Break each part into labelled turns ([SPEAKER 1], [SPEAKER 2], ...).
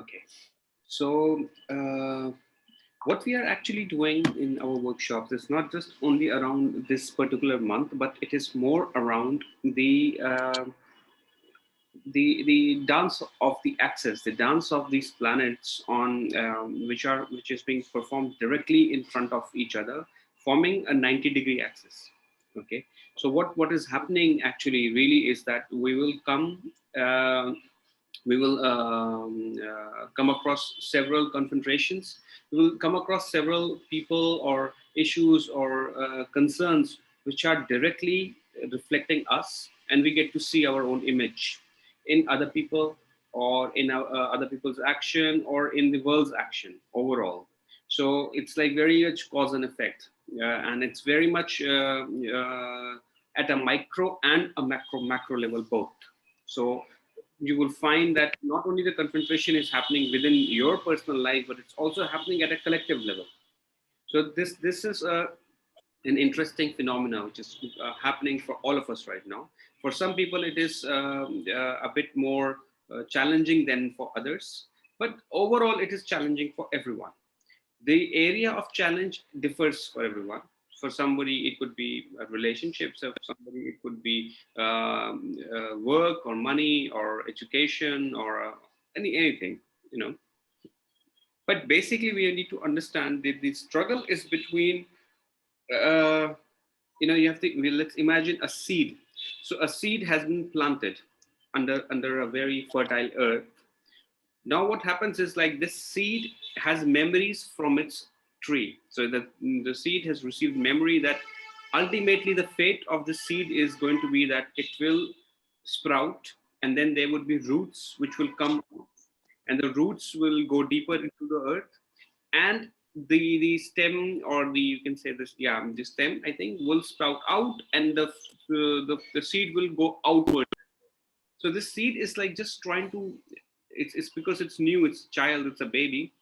[SPEAKER 1] Okay. So, what we are actually doing in our workshops is not just only around this particular month, but it is more around the dance of the axis, the dance of these planets on which is being performed directly in front of each other, forming a 90-degree axis. Okay, so what is happening actually really is that uh, we will come across several confrontations. We will come across several people or issues or concerns which are directly reflecting us, and we get to see our own image in other people, or in other people's action, or in the world's action overall. So it's like very much cause and effect, and it's very much at a micro and a macro level both. So you will find that not only the confrontation is happening within your personal life, but it's also happening at a collective level. So this is an interesting phenomena which is happening for all of us right now. For some people, it is a bit more challenging than for others, but overall, it is challenging for everyone. The area of challenge differs for everyone. For somebody, it could be relationships. For somebody, it could be work or money or education or anything, you know. But basically, we need to understand that the struggle is between, uh, you have to. Let's imagine a seed. So a seed has been planted under a very fertile earth. Now what happens is, like, this seed has memories from its tree. So the seed has received memory that ultimately the fate of the seed is going to be that it will sprout, and then there would be roots which will come out, and the roots will go deeper into the earth, and the stem, or the, you can say this, yeah, the stem, I think, will sprout out, and the seed will go outward. So this seed is like just trying to, it's because it's new, it's a child, it's a baby.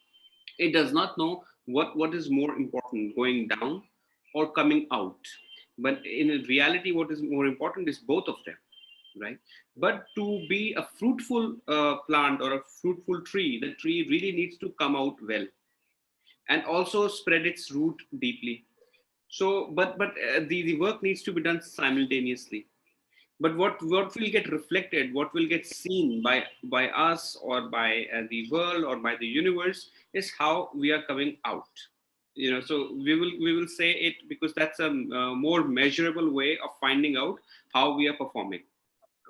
[SPEAKER 1] It does not know what is more important, going down or coming out. But in reality, what is more important is both of them, right? But to be a fruitful plant or a fruitful tree, the tree really needs to come out well and also spread its root deeply. So, but the work needs to be done simultaneously. But what will get reflected, what will get seen by us, or by the world, or by the universe, is how we are coming out. So we will say it, because that's a more measurable way of finding out how we are performing.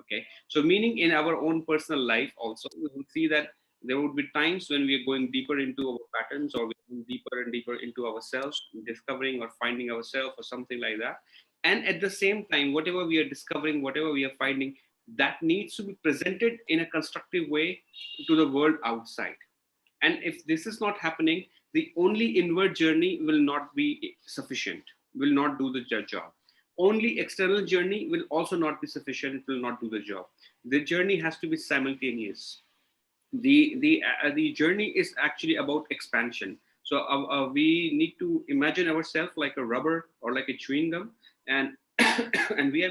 [SPEAKER 1] Okay, so meaning in our own personal life also, we will see that there would be times when we are going deeper into our patterns, or we're going deeper and deeper into ourselves, discovering or finding ourselves or something like that. And at the same time, whatever we are discovering, whatever we are finding, that needs to be presented in a constructive way to the world outside. And if this is not happening, the only inward journey will not be sufficient, will not do the job. Only external journey will also not be sufficient, it will not do the job. The journey has to be simultaneous. The journey is actually about expansion. So we need to imagine ourselves like a rubber or like a chewing gum, and and we are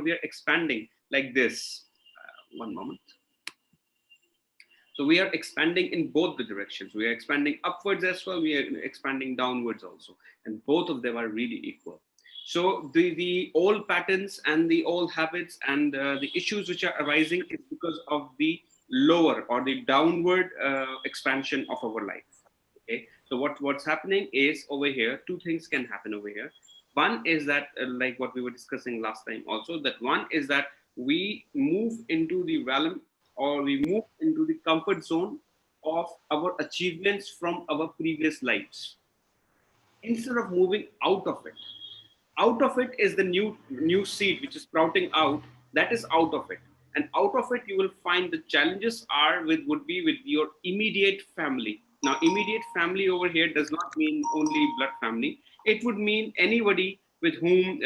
[SPEAKER 1] we are expanding like this. One moment. So we are expanding in both the directions. We are expanding upwards as well. We are expanding downwards also. And both of them are really equal. So the old patterns and the old habits and the issues which are arising is because of the lower or the downward expansion of our life. Okay. So what's happening is, over here, two things can happen over here. One is that, like what we were discussing last time also, that one is that we move into the realm, or we move into the comfort zone of our achievements from our previous lives, instead of moving out of it. Out of it is the new seed which is sprouting out. That is out of it. And out of it, you will find the challenges are with would be with your immediate family. Now, immediate family over here does not mean only blood family. It would mean anybody with whom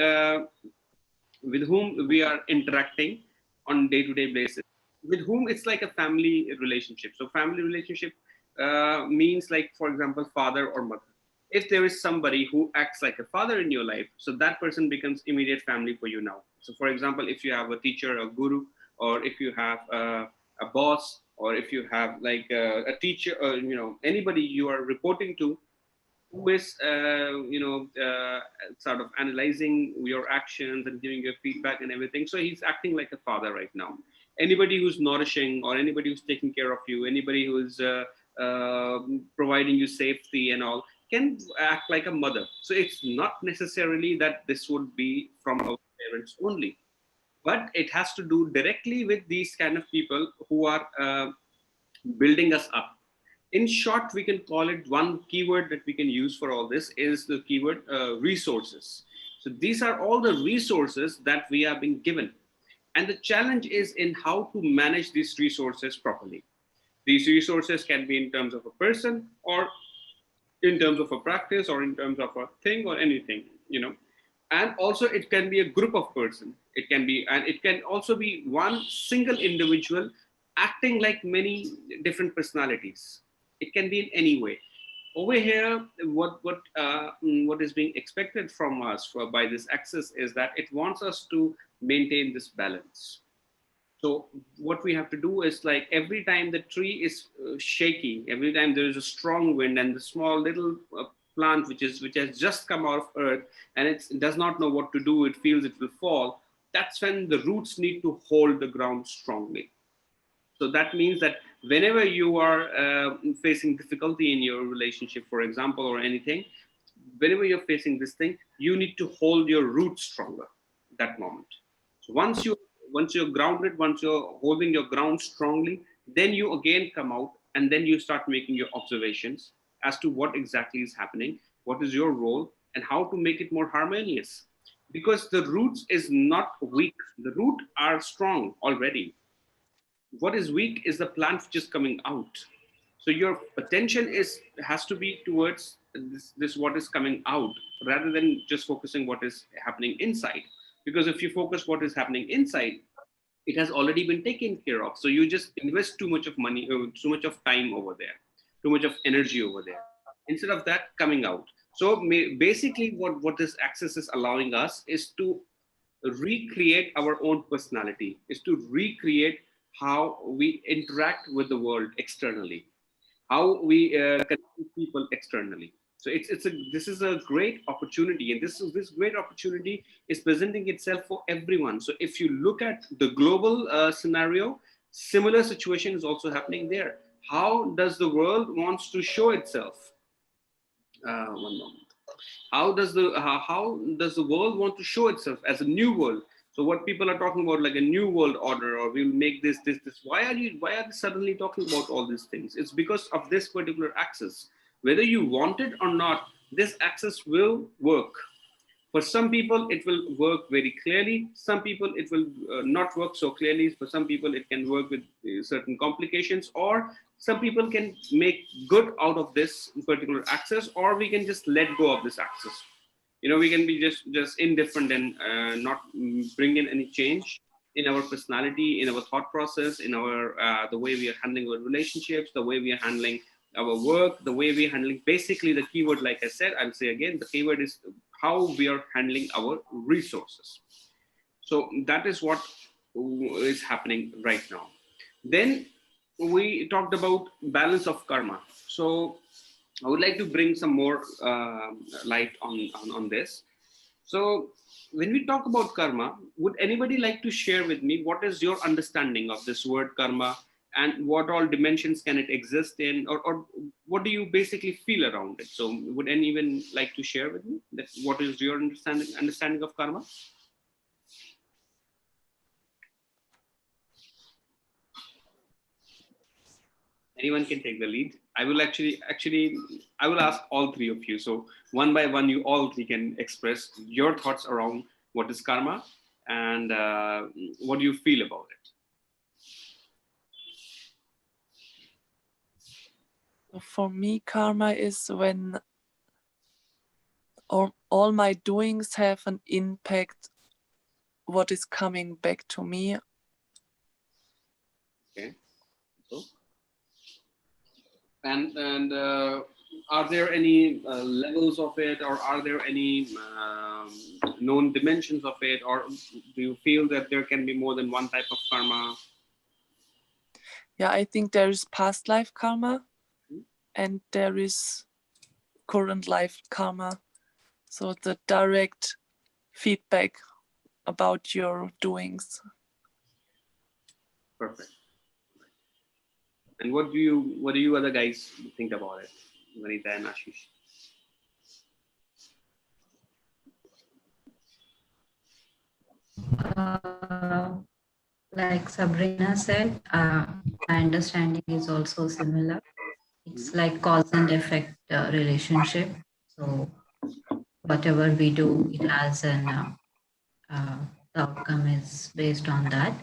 [SPEAKER 1] we are interacting on day-to-day basis, with whom it's like a family relationship. So family relationship means, like, for example, father or mother. If there is somebody who acts like a father in your life, so that person becomes immediate family for you now. So for example, if you have a teacher, a guru, or if you have a boss, or if you have like a teacher, you know, anybody you are reporting to, who is sort of analyzing your actions and giving you feedback and everything. So he's acting like a father right now. Anybody who's nourishing, or anybody who's taking care of you, anybody who's providing you safety and all, can act like a mother. So it's not necessarily that this would be from our parents only, but it has to do directly with these kind of people who are building us up. In short, we can call it, one keyword that we can use for all this is the keyword resources. So these are all the resources that we are being given. And the challenge is in how to manage these resources properly. These resources can be in terms of a person, or in terms of a practice, or in terms of a thing, or anything, you know. And also it can be a group of person. It can be, and it can also be one single individual acting like many different personalities. It can be in any way. Over here, what is being expected from us by this axis is that it wants us to maintain this balance. So what we have to do is, like, every time the tree is shaking, every time there is a strong wind, and the small little plant which has just come out of earth, and it does not know what to do, it feels it will fall. That's when the roots need to hold the ground strongly. So that means that whenever you are facing difficulty in your relationship, for example, or anything, whenever you're facing this thing, you need to hold your roots stronger at that moment. So once you're grounded, once you're holding your ground strongly, then you again come out, and then you start making your observations as to what exactly is happening, what is your role, and how to make it more harmonious. Because the roots is not weak, the root are strong already. What is weak is the plant which is coming out. So your attention has to be towards this what is coming out, rather than just focusing what is happening inside. Because if you focus what is happening inside, it has already been taken care of. So you just invest too much of money, too much of time over there, too much of energy over there, instead of that coming out. So basically what this access is allowing us is to recreate our own personality, is to recreate how we interact with the world externally, how we connect with people externally. So this is a great opportunity, and this great opportunity is presenting itself for everyone. So if you look at the global scenario, similar situation is also happening there. How does the world wants to show itself? One moment. How does the world want to show itself as a new world? So what people are talking about, like a new world order, or we'll make this. Why are they suddenly talking about all these things? It's because of this particular axis. Whether you want it or not, this axis will work. For some people, it will work very clearly. Some people, it will not work so clearly. For some people, it can work with certain complications, or some people can make good out of this particular axis, or we can just let go of this axis. You know, we can be just indifferent and not bring in any change in our personality, in our thought process, in our the way we are handling our relationships, the way we are handling our work, the way we are handling. Basically, the keyword, like I said, I'll say again, the keyword is how we are handling our resources. So that is what is happening right now. Then we talked about balance of karma. So I would like to bring some more light on this. So when we talk about karma, would anybody like to share with me what is your understanding of this word karma, and what all dimensions can it exist in, or what do you basically feel around it? So would anyone like to share with me that what is your understanding of karma? Anyone can take the lead. I will actually I will ask all three of you. So one by one, you all three can express your thoughts around what is karma, and what do you feel about it.
[SPEAKER 2] For me, karma is when all my doings have an impact what is coming back to me.
[SPEAKER 1] Okay. So, and are there any levels of it, or are there any known dimensions of it, or do you feel that there can be more than one type of karma?
[SPEAKER 2] Yeah, I think there is past life karma
[SPEAKER 1] Hmm?
[SPEAKER 2] and there is current life karma. So the direct feedback about your doings.
[SPEAKER 1] Perfect. And what do you other guys think about it, Vanita and Ashish?
[SPEAKER 3] Uh, like Sabrina said, my understanding is also similar. It's
[SPEAKER 1] Mhm.
[SPEAKER 3] like cause and effect relationship. So whatever we do, it has an the outcome is based on that,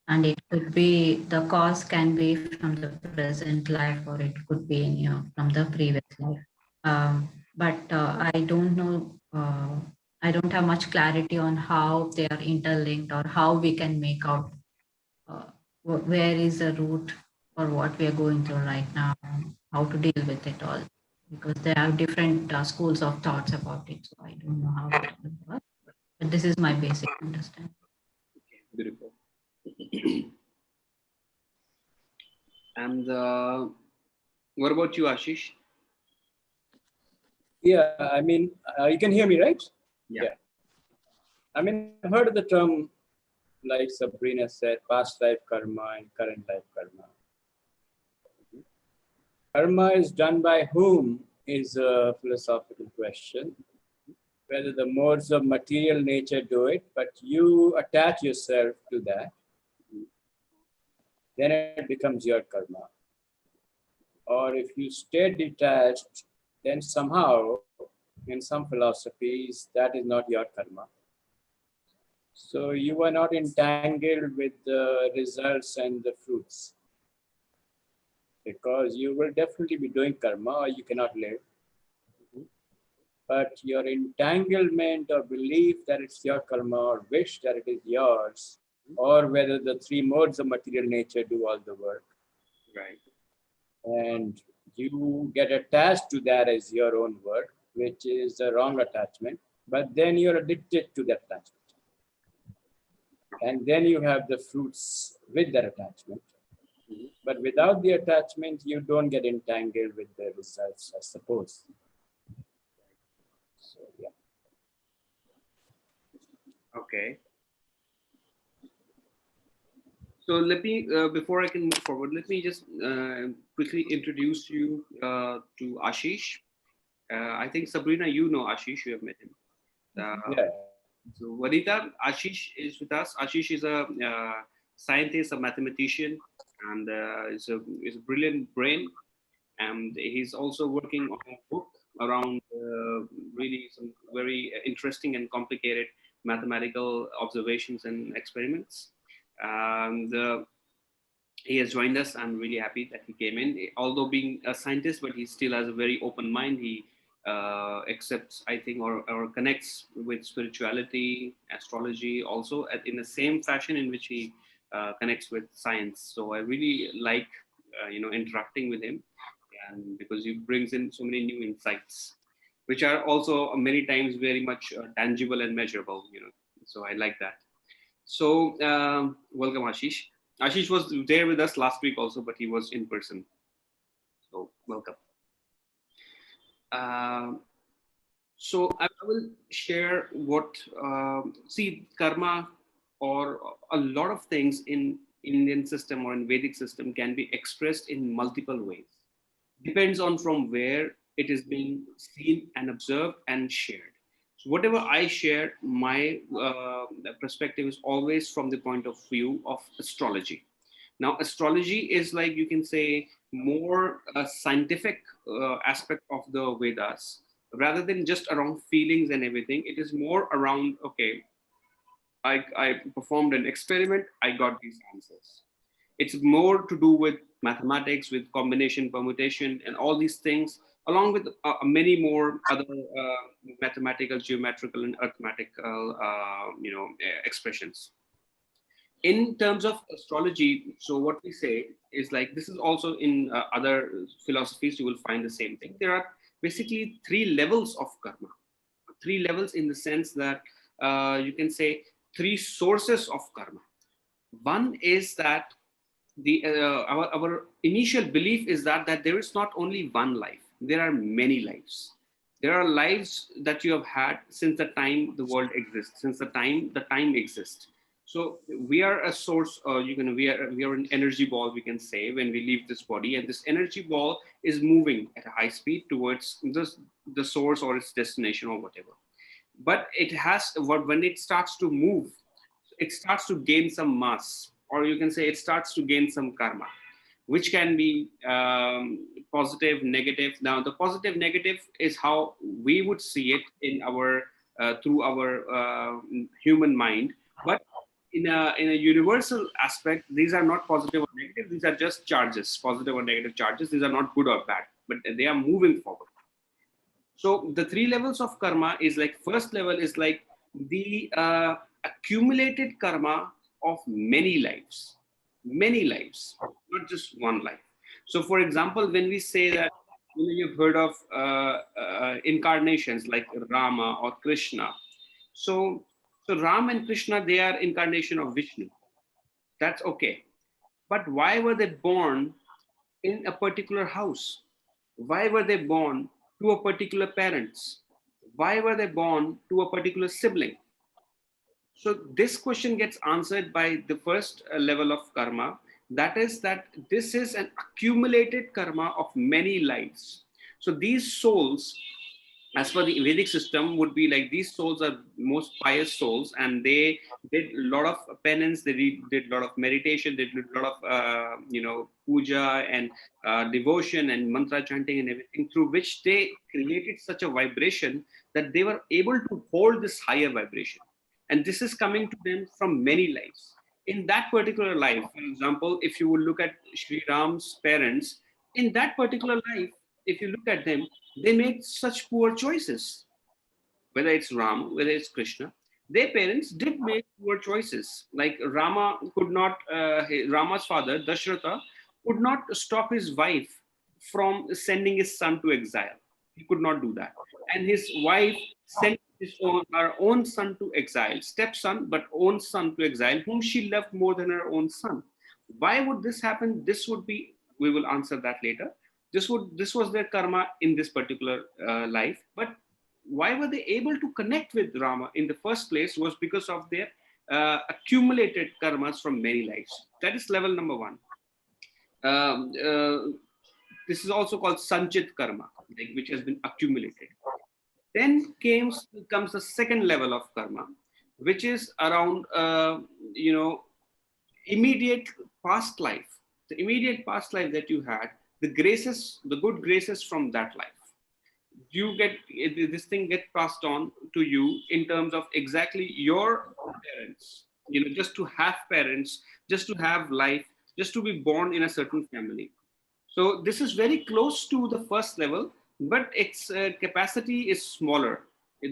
[SPEAKER 3] and it could be the cause can be from the present life or it could be in your from the previous life. But I don't know. I don't have much clarity on how they are interlinked or how we can make out uh, where is the root for what we are going through right now, and how to deal with it all. Because there are different schools of thoughts about it, so I don't know how it will work. But this is my basic understanding.
[SPEAKER 1] Okay, beautiful. And what about you, Ashish?
[SPEAKER 4] Yeah, I mean, you can hear me, right?
[SPEAKER 1] Yeah.
[SPEAKER 4] Yeah. I mean, I've heard of the term, like Sabrina said, past life karma and current life karma. Karma is done by whom is a philosophical question. Whether the modes of material nature do it, but you attach yourself to that, then it becomes your karma. Or if you stay detached, then somehow, in some philosophies, that is not your karma. So you are not entangled with the results and the fruits, because you will definitely be doing karma or you cannot live. But your entanglement or belief that it's your karma or wish that it is yours, or whether the three modes of material nature do all the work,
[SPEAKER 1] Right.
[SPEAKER 4] and you get attached to that as your own work, which is the wrong attachment, but then you're addicted to that attachment. And then you have the fruits with that attachment.
[SPEAKER 1] Mhm.
[SPEAKER 4] But without the attachment, you don't get entangled with the results, I suppose. So, yeah.
[SPEAKER 1] Okay. So let me, before I can move forward, let me just quickly introduce you to Ashish. I think Sabrina, you know Ashish, you have met him.
[SPEAKER 4] Yeah.
[SPEAKER 1] So Vanita, Ashish is with us. Ashish is a scientist, a mathematician, and is a brilliant brain. And he's also working on a book around really some very interesting and complicated mathematical observations and experiments. And he has joined us. I'm really happy that he came in. Although being a scientist, but he still has a very open mind. He accepts, I think, or connects with spirituality, astrology, also in the same fashion in which he connects with science. So I really like, interacting with him, and because he brings in so many new insights, which are also many times very much tangible and measurable. So I like that. So, welcome, Ashish. Ashish was there with us last week also, but he was in person. So, welcome. Um so, I will share what, see, karma or a lot of things in Indian system or in Vedic system can be expressed in multiple ways. Depends on from where it is being seen and observed and shared. So whatever I share, my perspective is always from the point of view of astrology. Now, astrology is, like, you can say, more a scientific aspect of the Vedas, rather than just around feelings and everything. It is more around, okay, I performed an experiment, I got these answers. It's more to do with mathematics, with combination, permutation, and all these things, along with many more other mathematical, geometrical, and arithmetical, expressions. In terms of astrology, so what we say is, like, this is also in other philosophies, you will find the same thing. There are basically three levels of karma. Three levels in the sense that you can say three sources of karma. One is that our initial belief is that there is not only one life, there are many lives. There are lives that you have had since the time the world exists, since the time exists. So we are a source, we are an energy ball, we can say, when we leave this body, and this energy ball is moving at a high speed towards the source or its destination or whatever. But it has, when it starts to move, it starts to gain some mass, or you can say it starts to gain some karma, which can be positive, negative. Now, the positive, negative is how we would see it in our through our human mind. But in a universal aspect, these are not positive or negative. These are just charges, positive or negative charges. These are not good or bad, but they are moving forward. So the three levels of karma is like, first level is like the accumulated karma of many lives, not just one life. So for example, when we say that, you've heard of incarnations like Rama or Krishna. So Ram and Krishna, they are incarnation of Vishnu. That's okay. But why were they born in a particular house? Why were they born to a particular parents? Why were they born to a particular sibling? So this question gets answered by the first level of karma. That is that this is an accumulated karma of many lives. So these souls, as per the Vedic system, would be like, these souls are most pious souls, and they did a lot of penance, they did a lot of meditation, they did a lot of puja and devotion and mantra chanting and everything, through which they created such a vibration that they were able to hold this higher vibration. And this is coming to them from many lives. In that particular life, for example, if you would look at Sri Ram's parents, in that particular life, if you look at them, they made such poor choices. Whether it's Ram, whether it's Krishna, their parents did make poor choices. Like Rama's father, Dashratha, could not stop his wife from sending his son to exile. He could not do that. And his wife sent her own son to exile, stepson, but own son to exile, whom she loved more than her own son. Why would this happen? This would be, we will answer that later. This was their karma in this particular life. But why were they able to connect with Rama in the first place was because of their accumulated karmas from many lives. That is level number one. Um, uh, this is also called Sanchit karma, like, which has been accumulated. Then comes the second level of karma, which is around immediate past life. The immediate past life that you had, the graces, the good graces from that life, you get, this thing get passed on to you in terms of exactly your parents, just to have parents, just to have life, just to be born in a certain family. So this is very close to the first level, but its capacity is smaller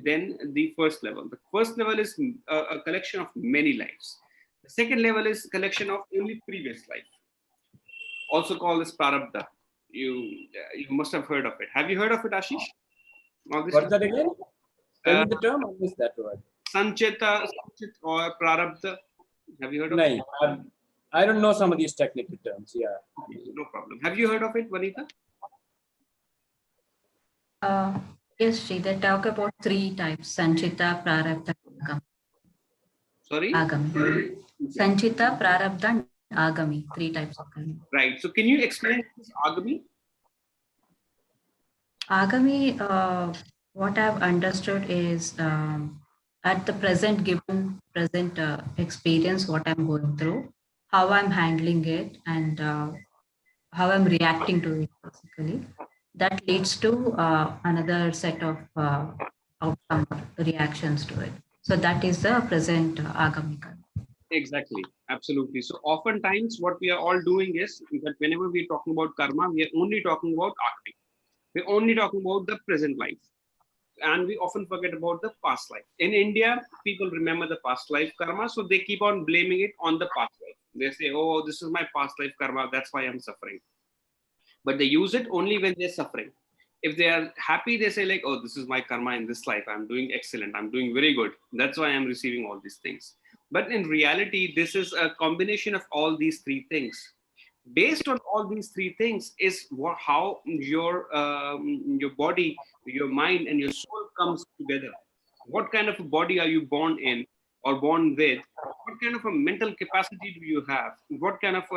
[SPEAKER 1] than the first level. The first level is a collection of many lives. The second level is collection of only previous life, also called as prarabdha. You must have heard of it. Have you heard of it, Ashish?
[SPEAKER 4] What's that again? Tell
[SPEAKER 1] Uh,
[SPEAKER 4] me the term. I missed that word.
[SPEAKER 1] Sanchit or prarabdha. Have you heard of
[SPEAKER 4] No,
[SPEAKER 1] it?
[SPEAKER 4] I don't know some of these technical terms. Yeah.
[SPEAKER 1] No problem. Have you heard of it, Vanita?
[SPEAKER 3] Yes, Sri, they talk about three types: Sanchita, Prarabdha, Agami.
[SPEAKER 1] Sorry?
[SPEAKER 3] Agami. Sanchita, Prarabdha, and Agami. Three types of karma.
[SPEAKER 1] Right. So can you explain this Agami?
[SPEAKER 3] Agami, what I've understood is at the present, given present experience, what I'm going through, how I'm handling it, and how I'm reacting to it, basically. That leads to another set of outcome reactions to it. So that is the present Agami karma.
[SPEAKER 1] Exactly. Absolutely. So oftentimes what we are all doing is that whenever we're talking about karma, we are only talking about Agami. We're only talking about the present life. And we often forget about the past life. In India, people remember the past life karma, so they keep on blaming it on the past life. They say, oh, this is my past life karma, that's why I'm suffering. But they use it only when they're suffering. If they are happy, they say like, oh, this is my karma in this life, I'm doing excellent, I'm doing very good, that's why I'm receiving all these things. But in reality, this is a combination of all these three things. Based on all these three things is how your body, your mind, and your soul comes together. What kind of a body are you born in or born with? What kind of a mental capacity do you have? What kind of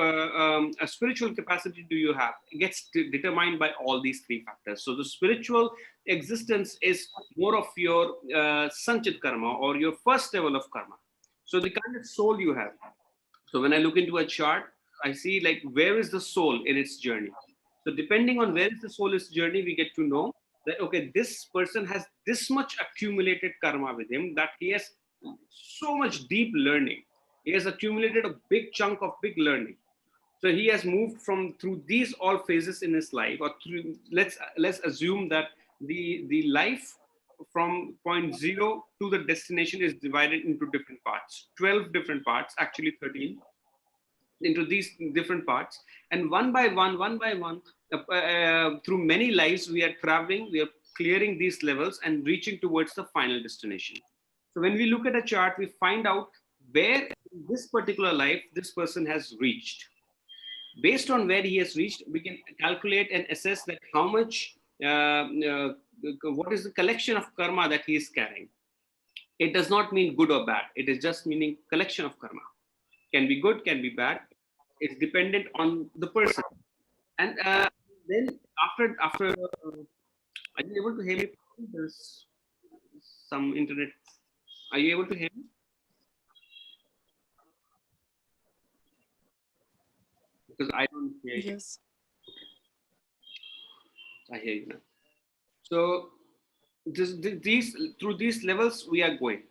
[SPEAKER 1] a spiritual capacity do you have? It gets determined by all these three factors. So the spiritual existence is more of your sanchit karma, or your first level of karma. So the kind of soul you have. So when I look into a chart, I see like where is the soul in its journey. So depending on where is the soul is journey, we get to know that okay, this person has this much accumulated karma with him, that he has so much deep learning. He has accumulated a big chunk of big learning. So he has moved from through these all phases in his life, or through, let's assume that the life from point zero to the destination is divided into different parts, 12 different parts, actually 13, into these different parts, and one by one, through many lives we are traveling, we are clearing these levels and reaching towards the final destination. So when we look at a chart, we find out where in this particular life this person has reached. Based on where he has reached, we can calculate and assess that how much what is the collection of karma that he is carrying. It does not mean good or bad, it is just meaning collection of karma. Can be good, can be bad. It's dependent on the person. And then after are you able to hear me? There's some internet. Are you able to hear me? Because I don't hear you.
[SPEAKER 2] Yes.
[SPEAKER 1] I hear you now. So these through these levels we are going.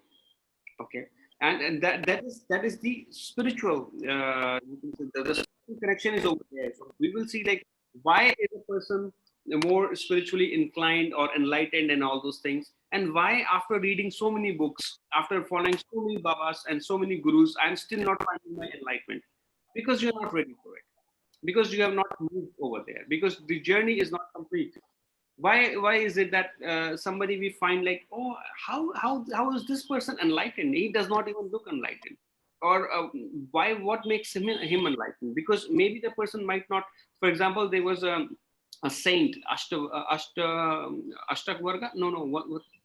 [SPEAKER 1] Okay, and that is the spiritual. You can say the spiritual connection is over there. So we will see like why is a person more spiritually inclined or enlightened and all those things, and why after reading so many books, after following so many babas and so many gurus, I'm still not finding my enlightenment. Because you're not ready for it, because you have not moved over there, because the journey is not complete. Why is it that somebody we find like, oh, how is this person enlightened? He does not even look enlightened. Or why, what makes him enlightened? Because maybe the person might not. For example, there was a saint, Ashtakvarga. No,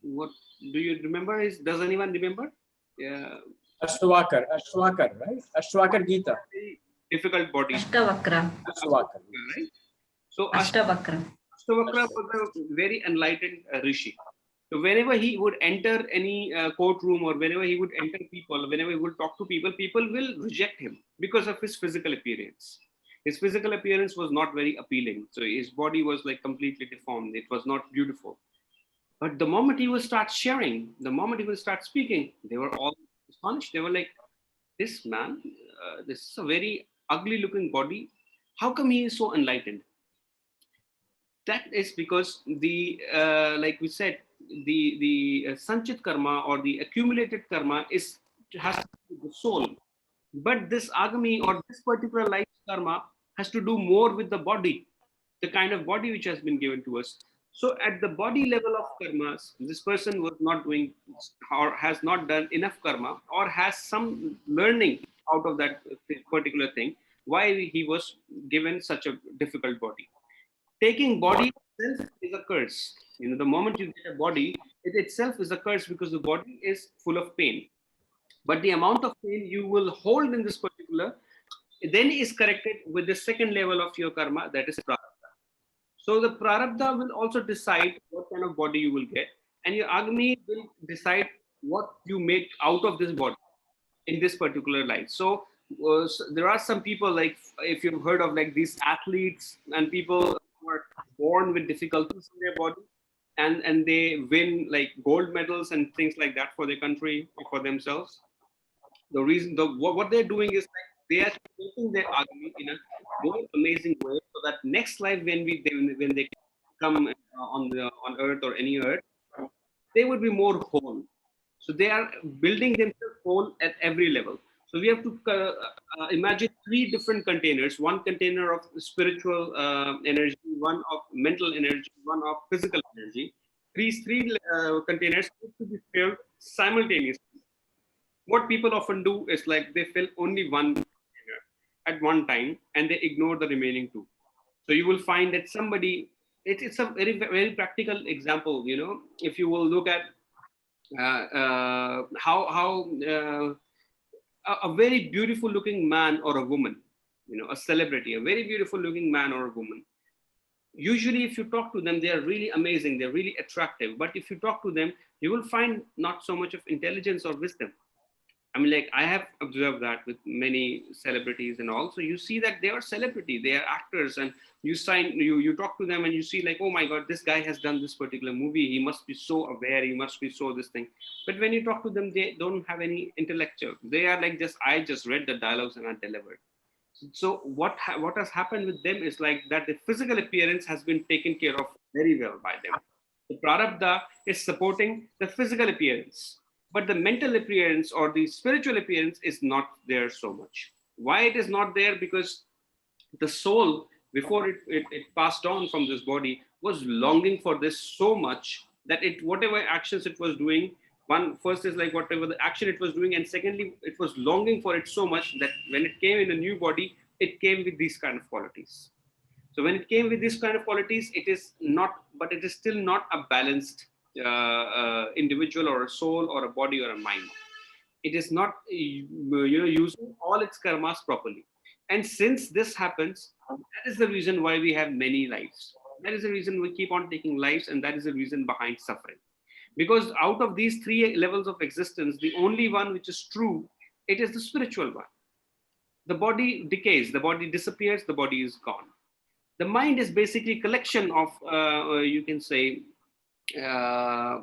[SPEAKER 1] what do you remember? Does anyone remember? Yeah.
[SPEAKER 4] Ashtavakar, right? Ashtavakar Gita.
[SPEAKER 1] Very difficult body.
[SPEAKER 3] Ashtavakra.
[SPEAKER 4] Ashtavakar.
[SPEAKER 1] Right? So
[SPEAKER 3] Ashtavakra.
[SPEAKER 1] Ashtavakra was a very enlightened rishi. So whenever he would enter any courtroom, or whenever he would enter people, whenever he would talk to people, people will reject him because of his physical appearance. His physical appearance was not very appealing. So his body was like completely deformed. It was not beautiful. But the moment he will start sharing, the moment he will start speaking, they were all astonished. They were like, this man, this is a very ugly looking body. How come he is so enlightened? That is because the like we said, the sanchit karma, or the accumulated karma, has to do with the soul. But this agami, or this particular life karma, has to do more with the body, the kind of body which has been given to us. So at the body level of karmas, this person was not doing, or has not done enough karma, or has some learning out of that particular thing, why he was given such a difficult body. Taking body itself is a curse. The moment you get a body, it itself is a curse, because the body is full of pain. But the amount of pain you will hold in this particular then is corrected with the second level of your karma, that is prarabdha. So the prarabdha will also decide what kind of body you will get, and your agni will decide what you make out of this body in this particular life. So there are some people, like if you've heard of like these athletes and people who are born with difficulties in their body, and they win like gold medals and things like that for their country or for themselves. The reason, what they're doing is like they are taking their agni in a more amazing way, so that next life when they come on earth or any earth, they would be more whole. So they are building themselves whole at every level. So we have to imagine three different containers: one container of spiritual energy, one of mental energy, one of physical energy. These three containers need to be filled simultaneously. What people often do is like they fill only one container, at one time and they ignore the remaining two. So you will find that somebody, it's a very practical example. If you will look at how a very beautiful looking man or a woman, a celebrity, a very beautiful looking man or a woman, usually if you talk to them, they are really amazing, they're really attractive. But if you talk to them, you will find not so much of intelligence or wisdom. I mean, like, I have observed that with many celebrities and all. So you see that they are celebrity, they are actors, and you talk to them and you see like, oh my God, this guy has done this particular movie. He must be so aware. He must be so this thing. But when you talk to them, they don't have any intellectual. They are like, I just read the dialogues and I delivered. So what has happened with them is like that the physical appearance has been taken care of very well by them. The prarabdha is supporting the physical appearance, but the mental appearance or the spiritual appearance is not there so much. Why it is not there? Because the soul, before it passed on from this body, was longing for this so much that whatever actions it was doing, one first is like whatever the action it was doing, and secondly, it was longing for it so much that when it came in a new body, it came with these kind of qualities. So when it came with these kind of qualities, it is still not a balanced individual or a soul or a body or a mind. It is not using all its karmas properly. And since this happens, that is the reason why we have many lives. That is the reason we keep on taking lives, and that is the reason behind suffering. Because out of these three levels of existence, the only one which is true, it is the spiritual one. The body decays, the body disappears, the body is gone. The mind is basically a collection of, you can say, uh,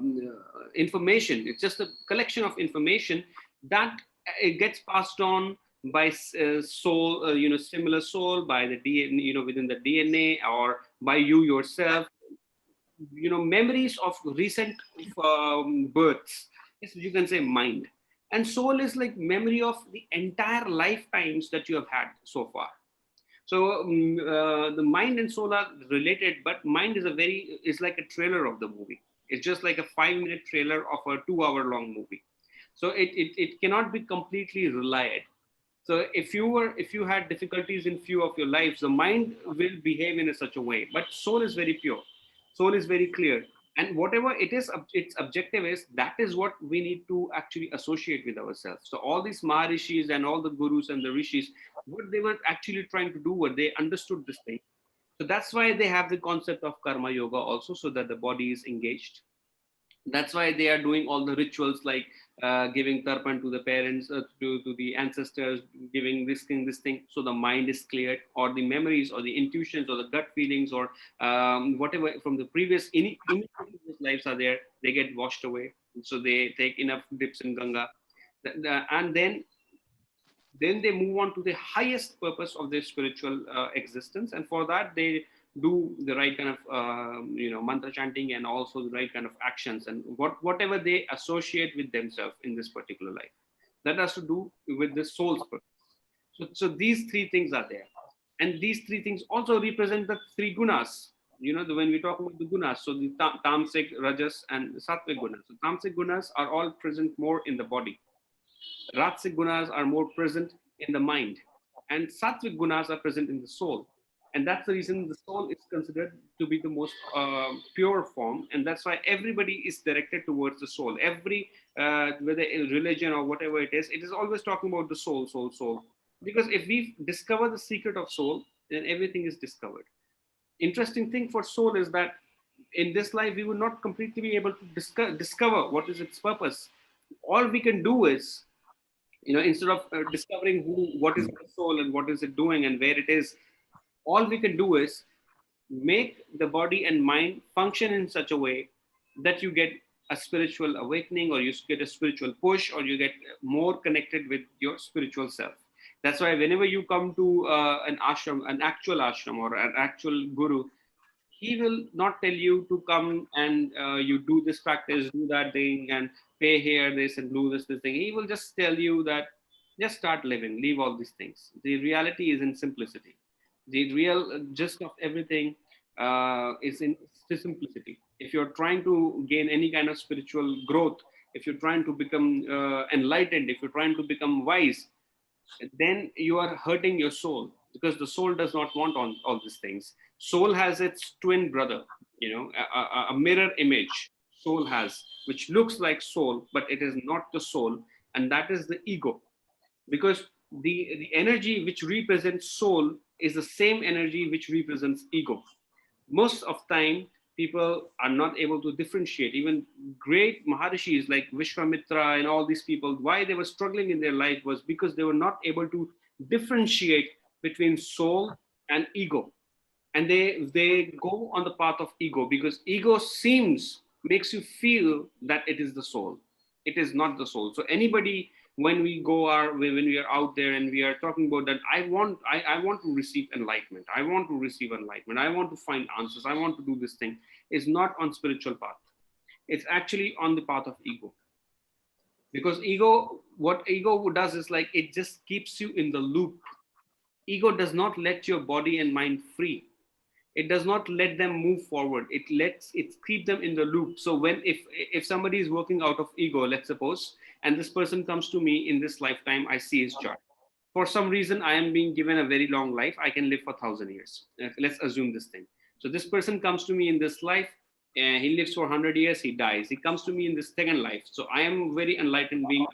[SPEAKER 1] information. It's just a collection of information that it gets passed on by soul, similar soul, by the DNA, within the DNA, or by you yourself. Memories of recent births. You can say mind. And soul is like memory of the entire lifetimes that you have had so far. So the mind and soul are related, but mind is like a trailer of the movie. It's just like a 5-minute trailer of a 2-hour long movie. So it cannot be completely relied. So if you had difficulties in few of your lives, the mind will behave in such a way. But soul is very pure. Soul is very clear. And whatever it is, its objective is, that is what we need to actually associate with ourselves. So all these Maharishis and all the gurus and the rishis, what they were actually trying to do was they understood this thing. So that's why they have the concept of karma yoga also, so that the body is engaged. That's why they are doing all the rituals like giving tarpan to the parents, to the ancestors, giving this thing, so the mind is cleared, or the memories or the intuitions or the gut feelings or whatever from the previous any lives are there, they get washed away. So they take enough dips in Ganga, and then they move on to the highest purpose of their spiritual existence, and for that they do the right kind of mantra chanting, and also the right kind of actions, and whatever they associate with themselves in this particular life, that has to do with the soul's purpose. So these three things are there, and these three things also represent the three gunas. When we talk about the gunas, so the tamasic, rajas, and sattvic gunas. So tamasic gunas are all present more in the body. Rajasic gunas are more present in the mind, and sattvic gunas are present in the soul. And that's the reason the soul is considered to be the most pure form, and that's why everybody is directed towards the soul. Every whether in religion or whatever it is always talking about the soul, soul, soul. Because if we discover the secret of soul, then everything is discovered. Interesting thing for soul is that in this life we will not completely be able to discover what is its purpose. All we can do is, instead of discovering what is the soul and what is it doing and where it is, all we can do is make the body and mind function in such a way that you get a spiritual awakening, or you get a spiritual push, or you get more connected with your spiritual self. That's why whenever you come to an ashram, an actual ashram or an actual guru, he will not tell you to come and you do this practice, do that thing, and pay here this and do this thing. He will just tell you that just start living, leave all these things. The reality is in simplicity. The real gist of everything is in simplicity. If you're trying to gain any kind of spiritual growth, if you're trying to become enlightened, if you're trying to become wise, then you are hurting your soul, because the soul does not want all these things. Soul has its twin brother, a mirror image. Soul has, which looks like soul, but it is not the soul, and that is the ego. Because the energy which represents soul is the same energy which represents ego. Most of time people are not able to differentiate. Even great maharishis like Vishwamitra and all these people, why they were struggling in their life was because they were not able to differentiate between soul and ego. And they go on the path of ego, because ego makes you feel that it is the soul. It is not the soul. So anybody, when we are out there and we are talking about that, I want to receive enlightenment, I want to receive enlightenment, I want to find answers, I want to do this thing, is not on spiritual path. It's actually on the path of ego. Because what ego does is, like, it just keeps you in the loop. Ego does not let your body and mind free. It does not let them move forward. It keep them in the loop. So when if somebody is working out of ego, let's suppose, and this person comes to me in this lifetime, I see his chart. For some reason, I am being given a very long life. I can live for 1,000 years. Let's assume this thing. So this person comes to me in this life, and he lives for 100 years, he dies. He comes to me in this second life. So I am a very enlightened being.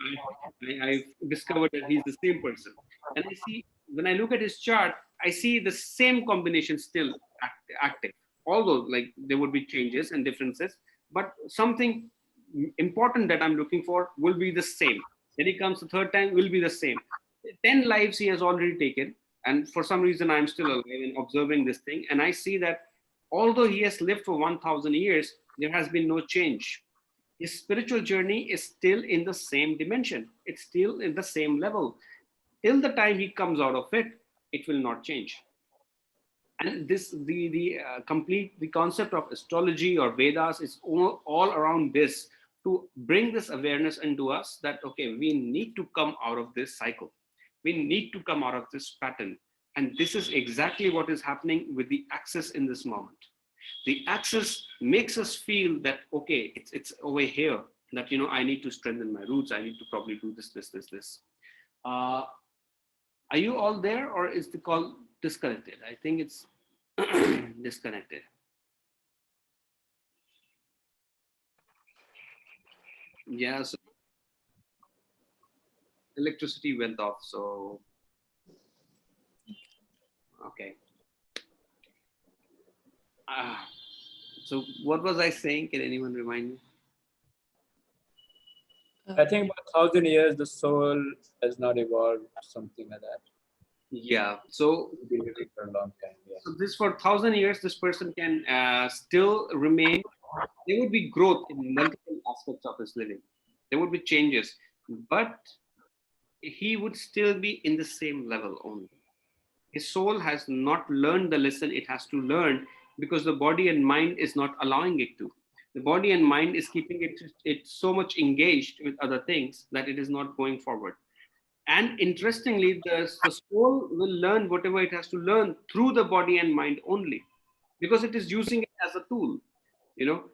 [SPEAKER 1] I've discovered that he's the same person. And I see, when I look at his chart, I see the same combination still active. Although, like, there would be changes and differences, but something important that I'm looking for will be the same. Then he comes the third time, will be the same. 10 lives he has already taken. And for some reason, I'm still alive and observing this thing. And I see that although he has lived for 1,000 years, there has been no change. His spiritual journey is still in the same dimension. It's still in the same level. Till the time he comes out of it, it will not change. And this, the concept of astrology or Vedas is all around this, to bring this awareness into us that, okay, we need to come out of this cycle. We need to come out of this pattern. And this is exactly what is happening with the axis in this moment. The axis makes us feel that, okay, it's over here, that, I need to strengthen my roots. I need to probably do this. Are you all there, or is the call disconnected? I think it's disconnected. Yes, electricity went off, so okay. So what was I saying? Can anyone remind me?
[SPEAKER 4] I think about 1,000 years the soul has not evolved, something like that.
[SPEAKER 1] Yeah. So
[SPEAKER 4] We've been living for a long time. Yeah.
[SPEAKER 1] So this, for 1,000 years, this person can still remain. There would be growth in multiple aspects of his living. There would be changes, but he would still be in the same level only. His soul has not learned the lesson it has to learn, because the body and mind is not allowing it to. The body and mind is keeping it so much engaged with other things that it is not going forward. And interestingly, the soul will learn whatever it has to learn through the body and mind only, because it is using it as a tool.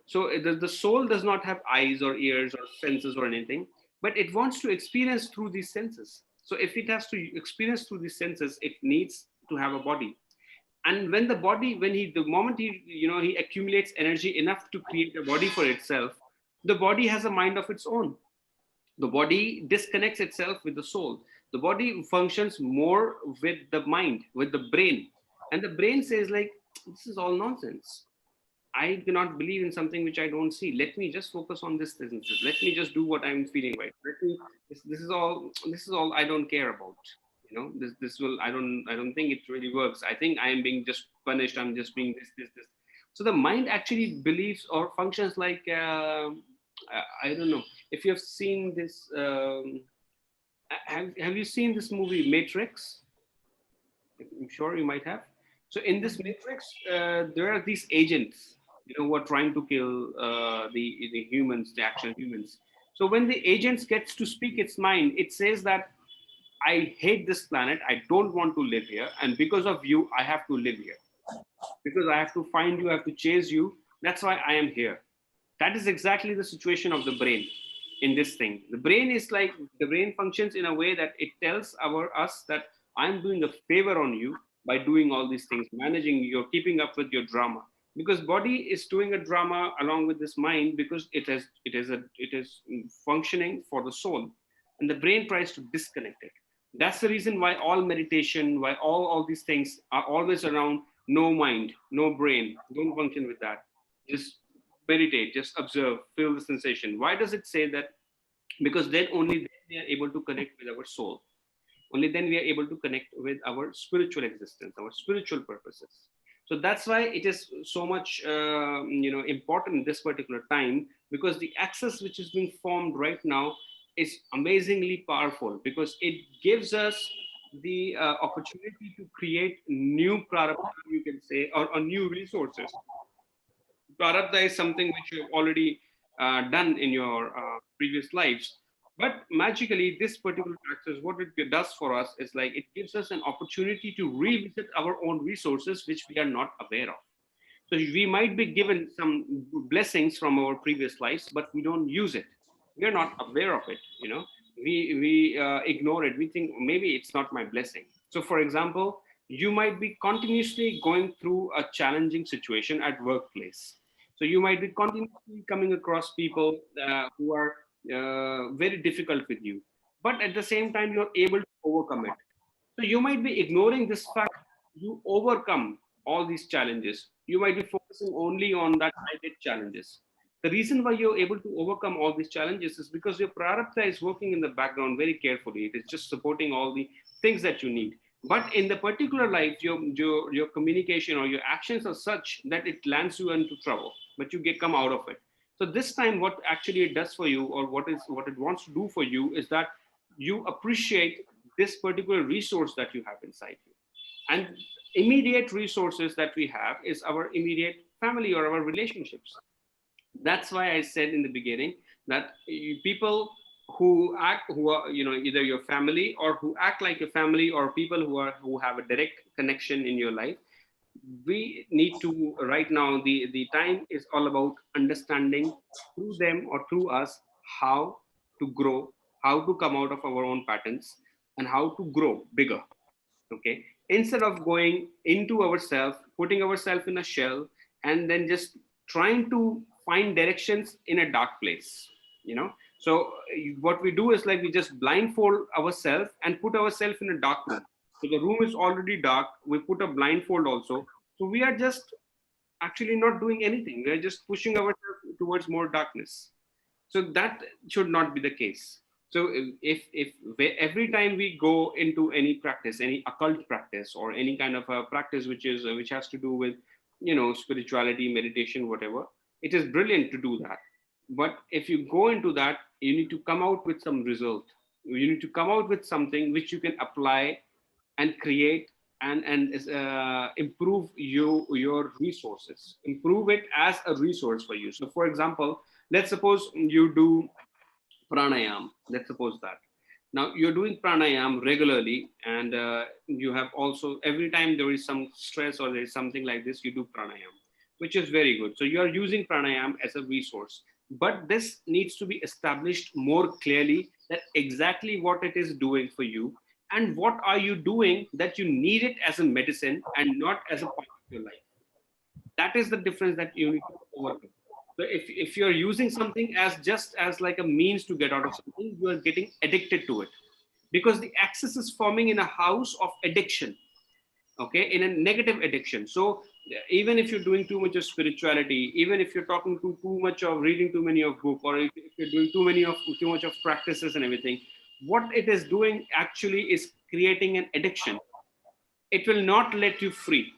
[SPEAKER 1] So the soul does not have eyes or ears or senses or anything, but it wants to experience through these senses. So if it has to experience through these senses, it needs to have a body. And when the moment he accumulates energy enough to create a body for itself, the body has a mind of its own. The body disconnects itself with the soul. The body functions more with the mind, with the brain. And the brain says, like, this is all nonsense. I cannot believe in something which I don't see. Let me just focus on this. Let me just do what I'm feeling right. This is all I don't care about. I don't think it really works. I think I am being just punished. I'm just being this. So the mind actually believes or functions like, I don't know if you have seen this. Have you seen this movie Matrix? I'm sure you might have. So in this Matrix, there are these agents, who are trying to kill the humans, the actual humans. So when the agents gets to speak its mind, it says that I hate this planet. I don't want to live here, and because of you, I have to live here. Because I have to find you, I have to chase you. That's why I am here. That is exactly the situation of the brain. in this thing. The brain is like, the brain functions in a way that it tells us that I'm doing a favor on you by doing all these things, managing, you're keeping up with your drama, because body is doing a drama along with this mind, because it is functioning for the soul, and the brain tries to disconnect it. That's the reason why all meditation, why all these things are always around no mind, no brain. Don't function with that. Just meditate, just observe, feel the sensation. Why does it say that? Because then only then we are able to connect with our soul. Only then we are able to connect with our spiritual existence, our spiritual purposes. So that's why it is so much important this particular time, because the access which is being formed right now is amazingly powerful, because it gives us the opportunity to create new prarabdha, you can say, or new resources. Prarabdha is something which you've already done in your previous lives. But magically, this particular practice, what it does for us is like it gives us an opportunity to revisit our own resources, which we are not aware of. So we might be given some blessings from our previous lives, but we don't use it. We are not aware of it. We ignore it. We think maybe it's not my blessing. So, for example, you might be continuously going through a challenging situation at workplace. So you might be continuously coming across people who are very difficult with you, but at the same time you're able to overcome it. So you might be ignoring this fact. You overcome all these challenges. You might be focusing only on that immediate challenges. The reason why you're able to overcome all these challenges is because your prarabdha is working in the background very carefully. It is just supporting all the things that you need. But in the particular life, your communication or your actions are such that it lands you into trouble, but you come out of it. So this time, what actually it does for you, or what it wants to do for you, is that you appreciate this particular resource that you have inside you. And immediate resources that we have is our immediate family or our relationships. That's why I said in the beginning that people who are either your family or who act like your family, or people who have a direct connection in your life, we need to, right now, the time is all about understanding through them or through us how to grow, how to come out of our own patterns, and how to grow bigger. Okay, instead of going into ourselves, putting ourselves in a shell, and then just trying to find directions in a dark place. So what we do is like we just blindfold ourselves and put ourselves in a dark room. So the room is already dark, we put a blindfold also, so we are just actually not doing anything, we are just pushing ourselves towards more darkness. So that should not be the case. So if every time we go into any practice, any occult practice, or any kind of a practice which has to do with spirituality, meditation, whatever, it is brilliant to do that. But if you go into that, you need to come out with some result. You need to come out with something which you can apply and create, and improve your resources, improve it as a resource for you. So for example, let's suppose you do pranayam. Let's suppose that now you're doing pranayam regularly, and you have also, every time there is some stress or there is something like this, you do pranayam, which is very good. So you are using pranayam as a resource, but this needs to be established more clearly, that exactly what it is doing for you, and what are you doing that you need it as a medicine and not as a part of your life. That is the difference that you need to overcome. So if you're using something as just as like a means to get out of something, you are getting addicted to it, because the axis is forming in a house of addiction. Okay, in a negative addiction. So even if you're doing too much of spirituality, even if you're talking too much of reading too many of book, or if you're doing too much of practices and everything, what it is doing actually is creating an addiction. It will not let you free.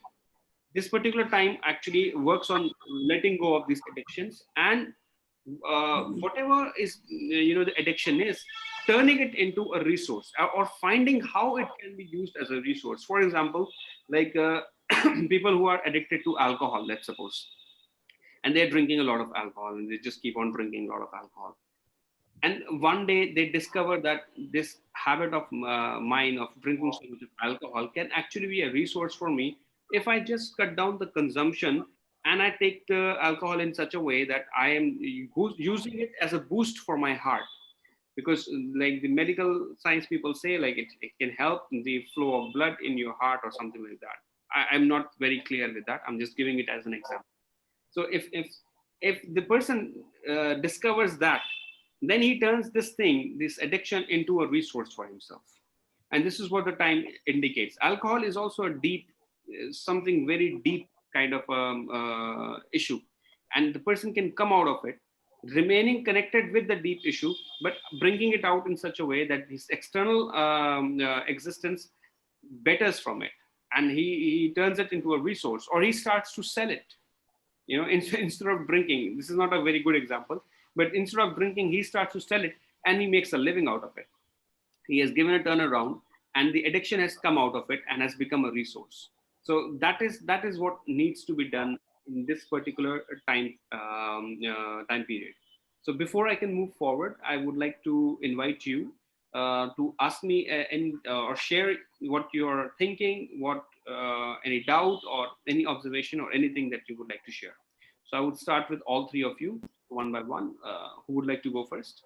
[SPEAKER 1] This particular time actually works on letting go of these addictions, and whatever is the addiction is, turning it into a resource, or finding how it can be used as a resource. For example, like people who are addicted to alcohol, let's suppose, and they're drinking a lot of alcohol, and they just keep on drinking a lot of alcohol, and one day they discover that this habit of mine of drinking so much of alcohol can actually be a resource for me if I just cut down the consumption and I take the alcohol in such a way that I am using it as a boost for my heart, because like the medical science people say, like it can help the flow of blood in your heart or something like that. I'm not very clear with that. I'm just giving it as an example. So if the person discovers that, then he turns this addiction into a resource for himself. And this is what the time indicates. Alcohol is also a deep, something very deep kind of issue, and the person can come out of it remaining connected with the deep issue, but bringing it out in such a way that his external existence betters from it, and he turns it into a resource, or he starts to sell it. Instead of drinking, this is not a very good example, but instead of drinking, he starts to sell it, and he makes a living out of it. He has given a turnaround, and the addiction has come out of it and has become a resource. So that is what needs to be done in this particular time period. So before I can move forward, I would like to invite you to ask me or share what you're thinking, what any doubt or any observation or anything that you would like to share. So I would start with all three of you one by one. Who would like to go first?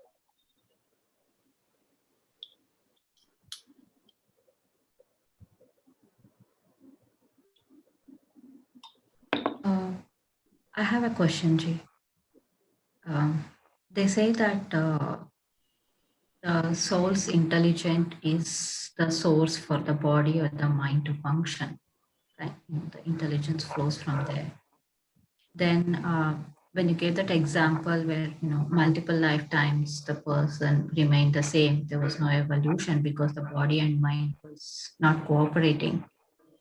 [SPEAKER 3] I have a question, Ji. They say that the soul's intelligence is the source for the body or the mind to function. Right? The intelligence flows from there. Then when you gave that example where multiple lifetimes the person remained the same, there was no evolution because the body and mind was not cooperating.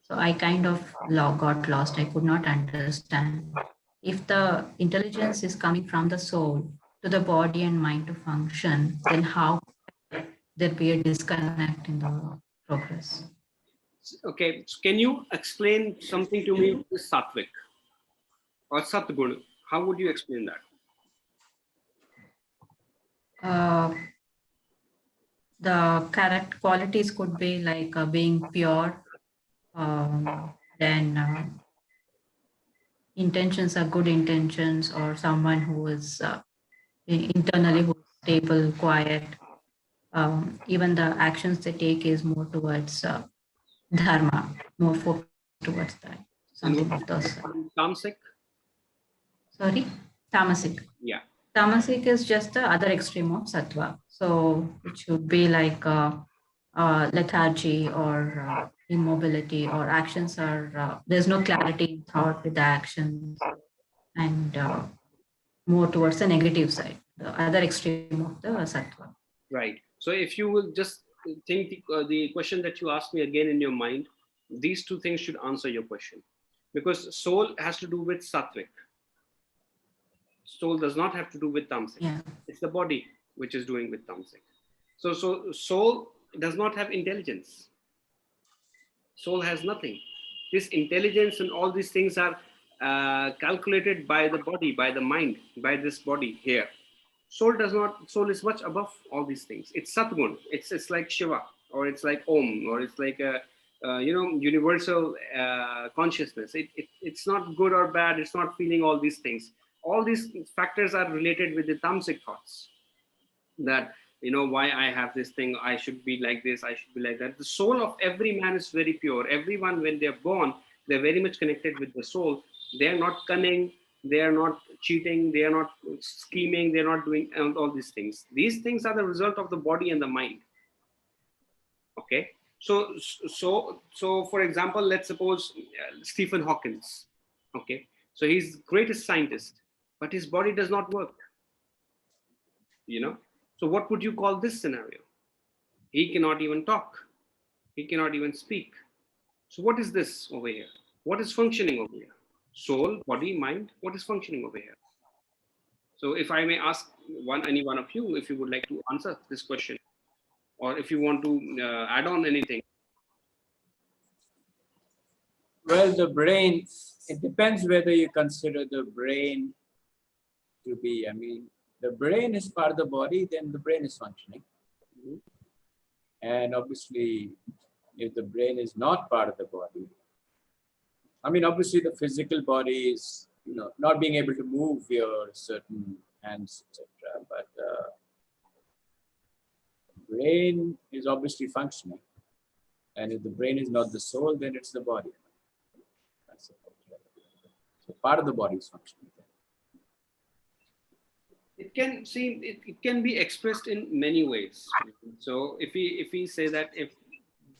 [SPEAKER 3] So I kind of got lost. I could not understand. If the intelligence is coming from the soul to the body and mind to function, then how there be a disconnect in the progress?
[SPEAKER 1] Okay, so can you explain something to me with Sattvic or Satguna? How would you explain that?
[SPEAKER 3] The correct qualities could be like being pure, then intentions are good intentions, or someone who is internally who is stable, quiet. Even the actions they take is more towards dharma, more focused towards that, something of those.
[SPEAKER 1] Tamasic?
[SPEAKER 3] Sorry, tamasic.
[SPEAKER 1] Yeah.
[SPEAKER 3] Tamasic is just the other extreme of sattva. So it should be like lethargy or immobility, or actions are, there's no clarity in thought with the actions, and more towards the negative side, the other extreme of the sattva.
[SPEAKER 1] Right. So if you will just think the question that you asked me again in your mind, these two things should answer your question. Because soul has to do with Sattvic. Soul does not have to do with Tamasic.
[SPEAKER 3] Yeah.
[SPEAKER 1] It's the body which is doing with Tamasic. So soul does not have intelligence. Soul has nothing. This intelligence and all these things are calculated by the body, by the mind, by this body here. Soul does not. Soul is much above all these things. It's Satgun. It's like Shiva, or it's like Om, or it's like a universal consciousness. It's not good or bad. It's not feeling all these things. All these factors are related with the tamasic thoughts. That why I have this thing, I should be like this, I should be like that. The soul of every man is very pure. Everyone, when they're born, they're very much connected with the soul. They're not cunning, they are not cheating, they are not scheming, they're not doing all these things. These things are the result of the body and the mind. Okay, so for example, let's suppose Stephen Hawkins. Okay, so he's greatest scientist, but his body does not work. So what would you call this scenario? He cannot even talk. He cannot even speak. So what is this over here? What is functioning over here? Soul, body, mind, what is functioning over here? So if I may ask any one of you, if you would like to answer this question, or if you want to add on anything.
[SPEAKER 4] Well, the brain, it depends whether you consider the brain to be, the brain is part of the body, then the brain is functioning.
[SPEAKER 1] Mhm.
[SPEAKER 4] And obviously, if the brain is not part of the body, obviously the physical body is not being able to move your certain hands, etc. But brain is obviously functioning, and if the brain is not the soul, then it's the body. That's the point. So part of the body is functioning.
[SPEAKER 1] It can be expressed in many ways. So if we say that if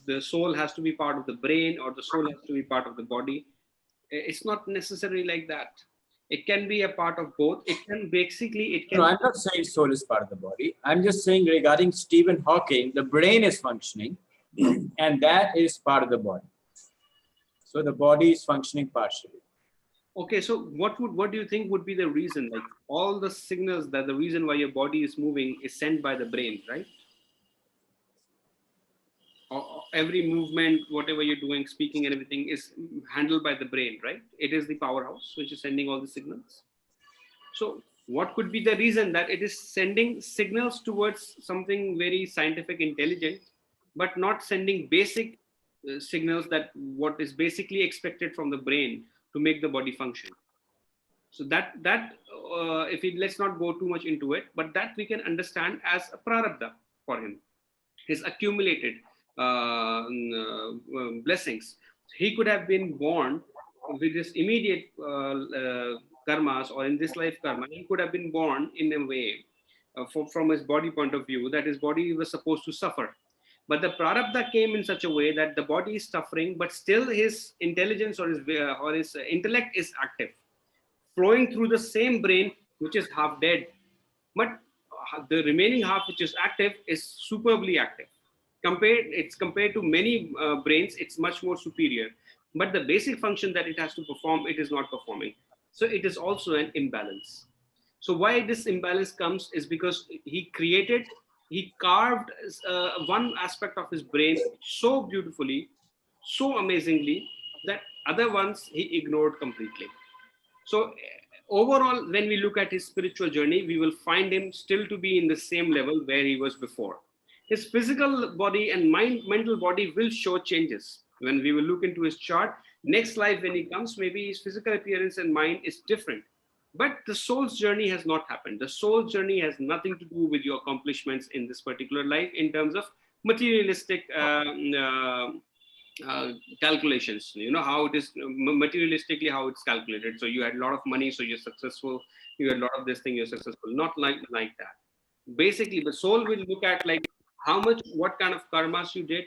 [SPEAKER 1] the soul has to be part of the brain or the soul has to be part of the body, it's not necessarily like that. It can be a part of both. It can
[SPEAKER 4] No, I'm not saying soul is part of the body. I'm just saying regarding Stephen Hawking, the brain is functioning, and that is part of the body. So the body is functioning partially.
[SPEAKER 1] Okay, so what do you think would be the reason? Like all the signals that the reason why your body is moving is sent by the brain, right? Or every movement, whatever you're doing, speaking and everything is handled by the brain, right? It is the powerhouse which is sending all the signals. So what could be the reason that it is sending signals towards something very scientific, intelligent, but not sending basic signals that what is basically expected from the brain to make the body function? So if we let's not go too much into it, but that we can understand as a prarabdha for him, his accumulated blessings. He could have been born with this immediate karmas, or in this life karma. He could have been born in a way from his body point of view that his body was supposed to suffer. But the prarabdha came in such a way that the body is suffering, but still his intelligence or his intellect is active, flowing through the same brain which is half dead, but the remaining half which is active is superbly active. Compared to many brains, it's much more superior, but the basic function that it has to perform, it is not performing. So it is also an imbalance. So why this imbalance comes is because he carved one aspect of his brain so beautifully, so amazingly, that other ones he ignored completely. So overall, when we look at his spiritual journey, we will find him still to be in the same level where he was before. His physical body and mental body will show changes. When we will look into his chart, next life when he comes, maybe his physical appearance and mind is different. But the soul's journey has not happened. The soul's journey has nothing to do with your accomplishments in this particular life in terms of materialistic calculations. You know how it is materialistically, how it's calculated. So you had a lot of money, so you're successful. You had a lot of this thing, you're successful. Not like that. Basically, the soul will look at like what kind of karmas you did,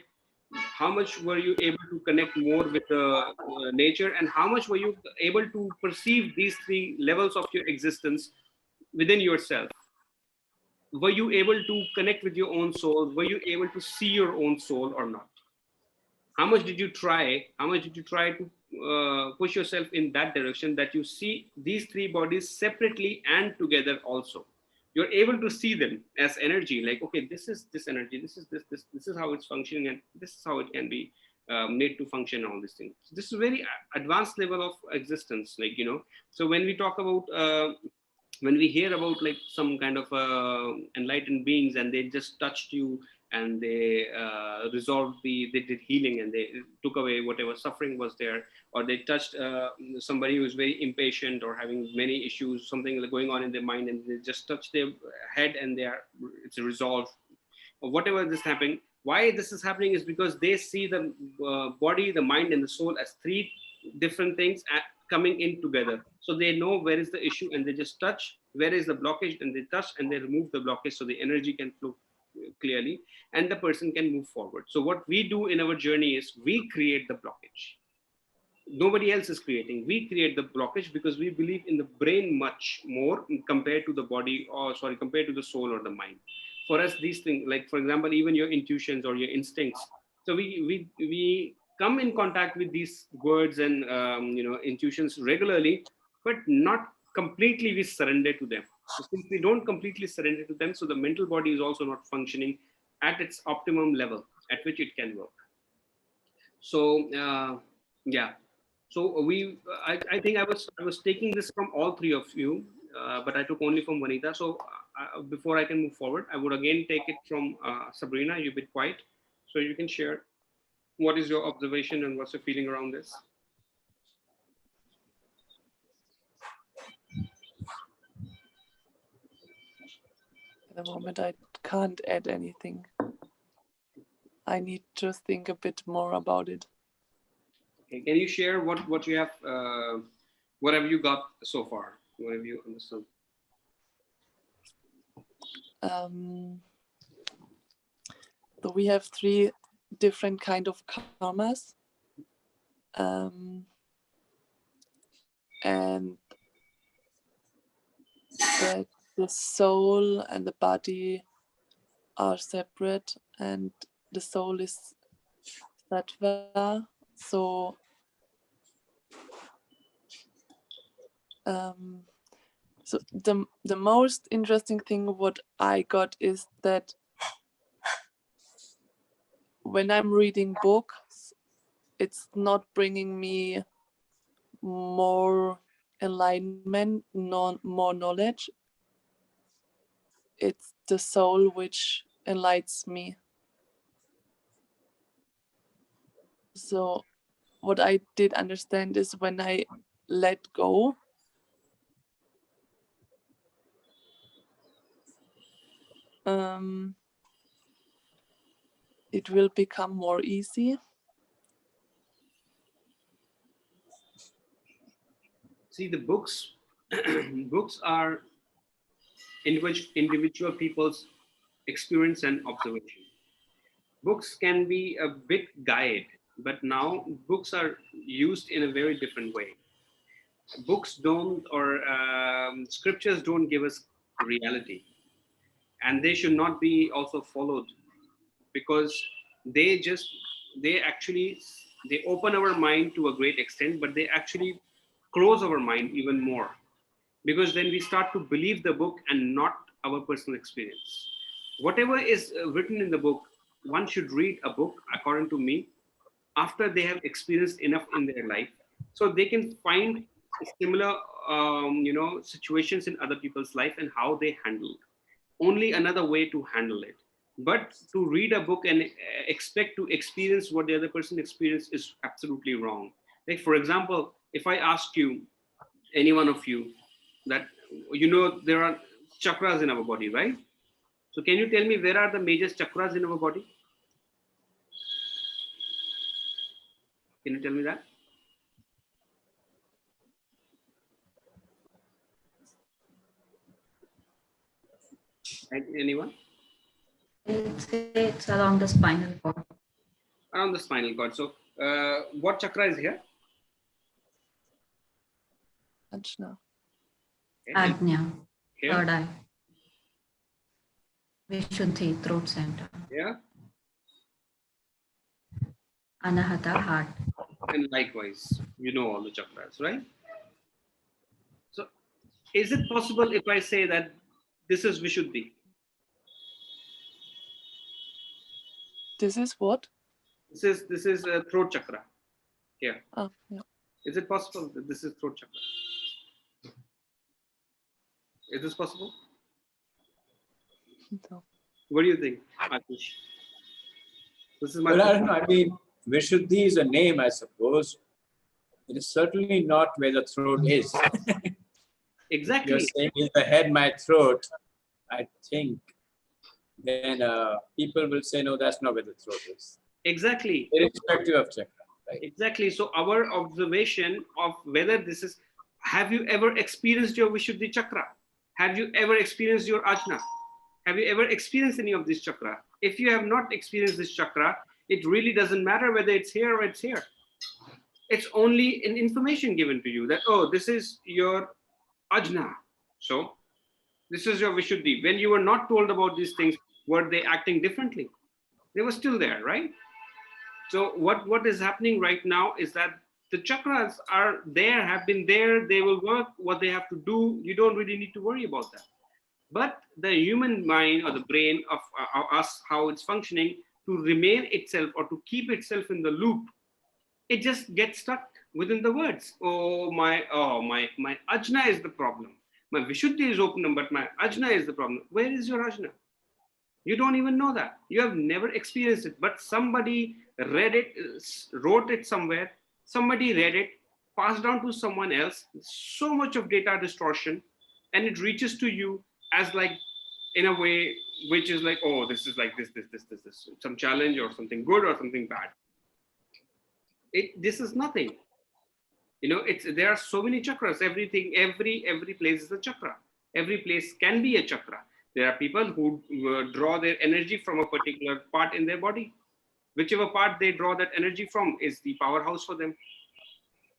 [SPEAKER 1] how much were you able to connect more with the nature, and how much were you able to perceive these three levels of your existence within yourself. Were you able to connect with your own soul? Were you able to see your own soul or not? How much did you try to push yourself in that direction, that you see these three bodies separately and together also? You're able to see them as energy, like, okay, this is this energy, this is how it's functioning, and this is how it can be made to function, all these things. So this is a very advanced level of existence, like, so when we talk about when we hear about like some kind of enlightened beings, and they just touched you, and they they did healing, and they took away whatever suffering was there, or they touched somebody who is very impatient or having many issues, something going on in their mind, and they just touch their head and it's resolved, or whatever this happening. Why this is happening is because they see the body, the mind, and the soul as three different things coming in together. So they know where is the issue, and they just touch where is the blockage, and they touch and they remove the blockage, so the energy can flow clearly and the person can move forward. So what we do in our journey is we create the blockage. Nobody else is creating. We create the blockage because we believe in the brain much more compared to the body, or compared to the soul or the mind. For us, these things, like for example, even your intuitions or your instincts. So we come in contact with these words and intuitions regularly, but not completely we surrender to them. So since we don't completely surrender to them, so the mental body is also not functioning at its optimum level at which it can work. So yeah. So I think I was taking this from all three of you, but I took only from Vanita. So before I can move forward, I would again take it from Sabrina. You've been quiet, so you can share what is your observation and what's your feeling around this.
[SPEAKER 2] the moment I can't add anything. I need to think a bit more about it.
[SPEAKER 1] Okay, can you share what you have, what have you got so far? What have you understood?
[SPEAKER 2] So we have 3 different kind of karmas, and that the soul and the body are separate, and the soul is sattva. So so the most interesting thing what I got is that when I'm reading books, it's not bringing me more enlightenment, more knowledge. It's the soul which enlightens me. So what I did understand is when I let go, it will become more easy.
[SPEAKER 1] See, the books, books are individual people's experience and observation. Books can be a big guide, but now books are used in a very different way. Books don't, or scriptures don't give us reality, and they should not be also followed, because they just they actually they open our mind to a great extent, but they actually close our mind even more, because then we start to believe the book and not our personal experience. Whatever is written in the book, one should read a book, according to me, after they have experienced enough in their life, so they can find similar situations in other people's life and how they handle only another way to handle it. But to read a book and expect to experience what the other person experienced is absolutely wrong. Like, for example, if I ask you, any one of you, that there are chakras in our body, right? So can you tell me where are the major chakras in our body? Can you tell me that? Anyone?
[SPEAKER 3] It's along the spinal cord.
[SPEAKER 1] Around the spinal cord. So what chakra is here?
[SPEAKER 2] Ajna.
[SPEAKER 1] Okay. And
[SPEAKER 3] Ajna,
[SPEAKER 1] here?
[SPEAKER 3] third eye. Vishuddhi, throat center.
[SPEAKER 1] Yeah.
[SPEAKER 3] Anahata, heart.
[SPEAKER 1] And likewise, all the chakras, right? So is it possible if I say that this is Vishuddhi?
[SPEAKER 2] This is what?
[SPEAKER 1] This is a throat chakra. Here.
[SPEAKER 2] Oh, yeah.
[SPEAKER 1] Is it possible that this is throat chakra? Is this possible?
[SPEAKER 2] No.
[SPEAKER 1] What do you think, Atish? This is my.
[SPEAKER 4] Well, I don't know. I mean, Vishuddhi is a name, I suppose. It is certainly not where the throat is.
[SPEAKER 1] Exactly.
[SPEAKER 4] You're saying, is the head my throat? I think then people will say, no, that's not where the throat is.
[SPEAKER 1] Exactly.
[SPEAKER 4] Irrespective of chakra, right?
[SPEAKER 1] Exactly. So our observation of whether this is, have you ever experienced your Vishuddhi chakra? Have you ever experienced your Ajna? Have you ever experienced any of this chakra? If you have not experienced this chakra, it really doesn't matter whether it's here or it's here. It's only an information given to you that, oh, this is your Ajna. So this is your Vishuddhi. When you were not told about these things, were they acting differently? They were still there, right? So what is happening right now is that the chakras are there, have been there, they will work what they have to do. You don't really need to worry about that. But the human mind or the brain of us, how it's functioning, to remain itself or to keep itself in the loop, it just gets stuck within the words. My Ajna is the problem. My Vishuddhi is open, but my Ajna is the problem. Where is your Ajna? You don't even know that. You have never experienced it, but somebody read it, wrote it somewhere, somebody read it, passed down to someone else, so much of data distortion, and it reaches to you as like in a way which is like, oh, this is like this, some challenge or something good or something bad. This is nothing. There are so many chakras. Everything, every place is a chakra. Every place can be a chakra. There are people who draw their energy from a particular part in their body. Whichever part they draw that energy from is the powerhouse for them.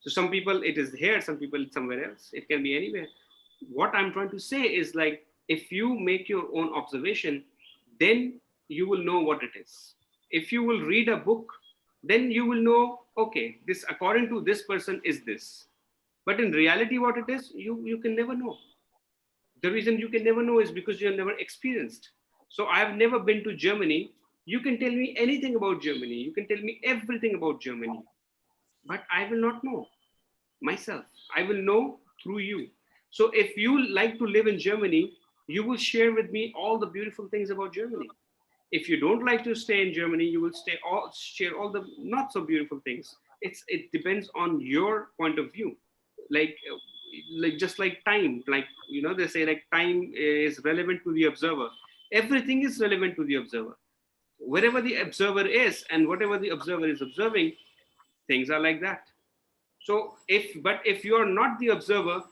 [SPEAKER 1] So some people it is here, some people it's somewhere else. It can be anywhere. What I'm trying to say is like, if you make your own observation, then you will know what it is. If you will read a book, then you will know, okay, this according to this person is this. But in reality, what it is, you can never know. The reason you can never know is because you have never experienced. So I have never been to Germany. You can tell me anything about Germany. You can tell me everything about Germany. But I will not know myself. I will know through you. So if you like to live in Germany, you will share with me all the beautiful things about Germany. If you don't like to stay in Germany, you will share all the not so beautiful things. It depends on your point of view. Like just like time, like they say like time is relevant to the observer. Everything is relevant to the observer. Wherever the observer is and whatever the observer is observing, things are like that. So if you are not the observer,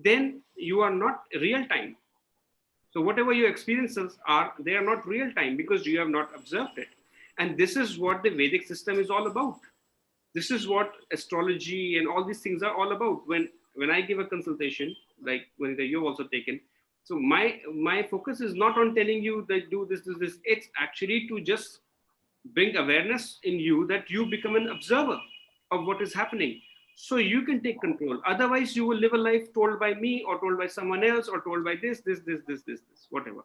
[SPEAKER 1] then you are not real time. So whatever your experiences are, they are not real time because you have not observed it. And this is what the Vedic system is all about. This is what astrology and all these things are all about. When I give a consultation, like when you've also taken, so my focus is not on telling you that do this, this. It's actually to just bring awareness in you that you become an observer of what is happening. So you can take control. Otherwise, you will live a life told by me or told by someone else or told by this, whatever.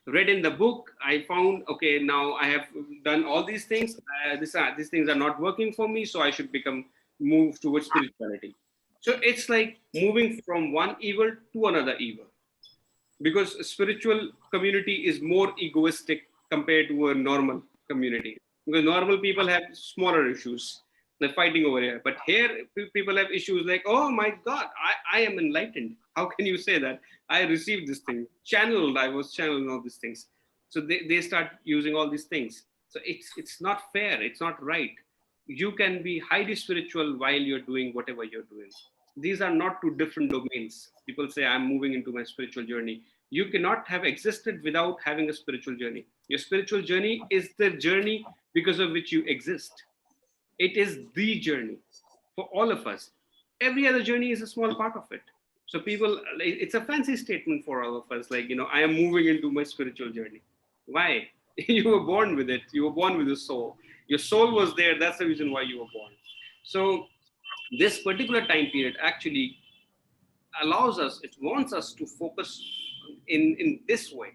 [SPEAKER 1] Read in the book, I found, okay, now I have done all these things. These things are not working for me, so I should move towards spirituality. So it's like moving from one evil to another evil. Because a spiritual community is more egoistic compared to a normal community. Because normal people have smaller issues. They're fighting over here. But here, people have issues like, oh my God, I am enlightened. How can you say that? I received this thing. I was channeling all these things. So they start using all these things. So it's not fair. It's not right. You can be highly spiritual while you're doing whatever you're doing. These are not two different domains. People say, I'm moving into my spiritual journey. You cannot have existed without having a spiritual journey. Your spiritual journey is the journey because of which you exist. It is the journey for all of us. Every other journey is a small part of it. So it's a fancy statement for all of us. Like, I am moving into my spiritual journey. Why? You were born with it. You were born with your soul. Your soul was there. That's the reason why you were born. So this particular time period actually it wants us to focus in this way,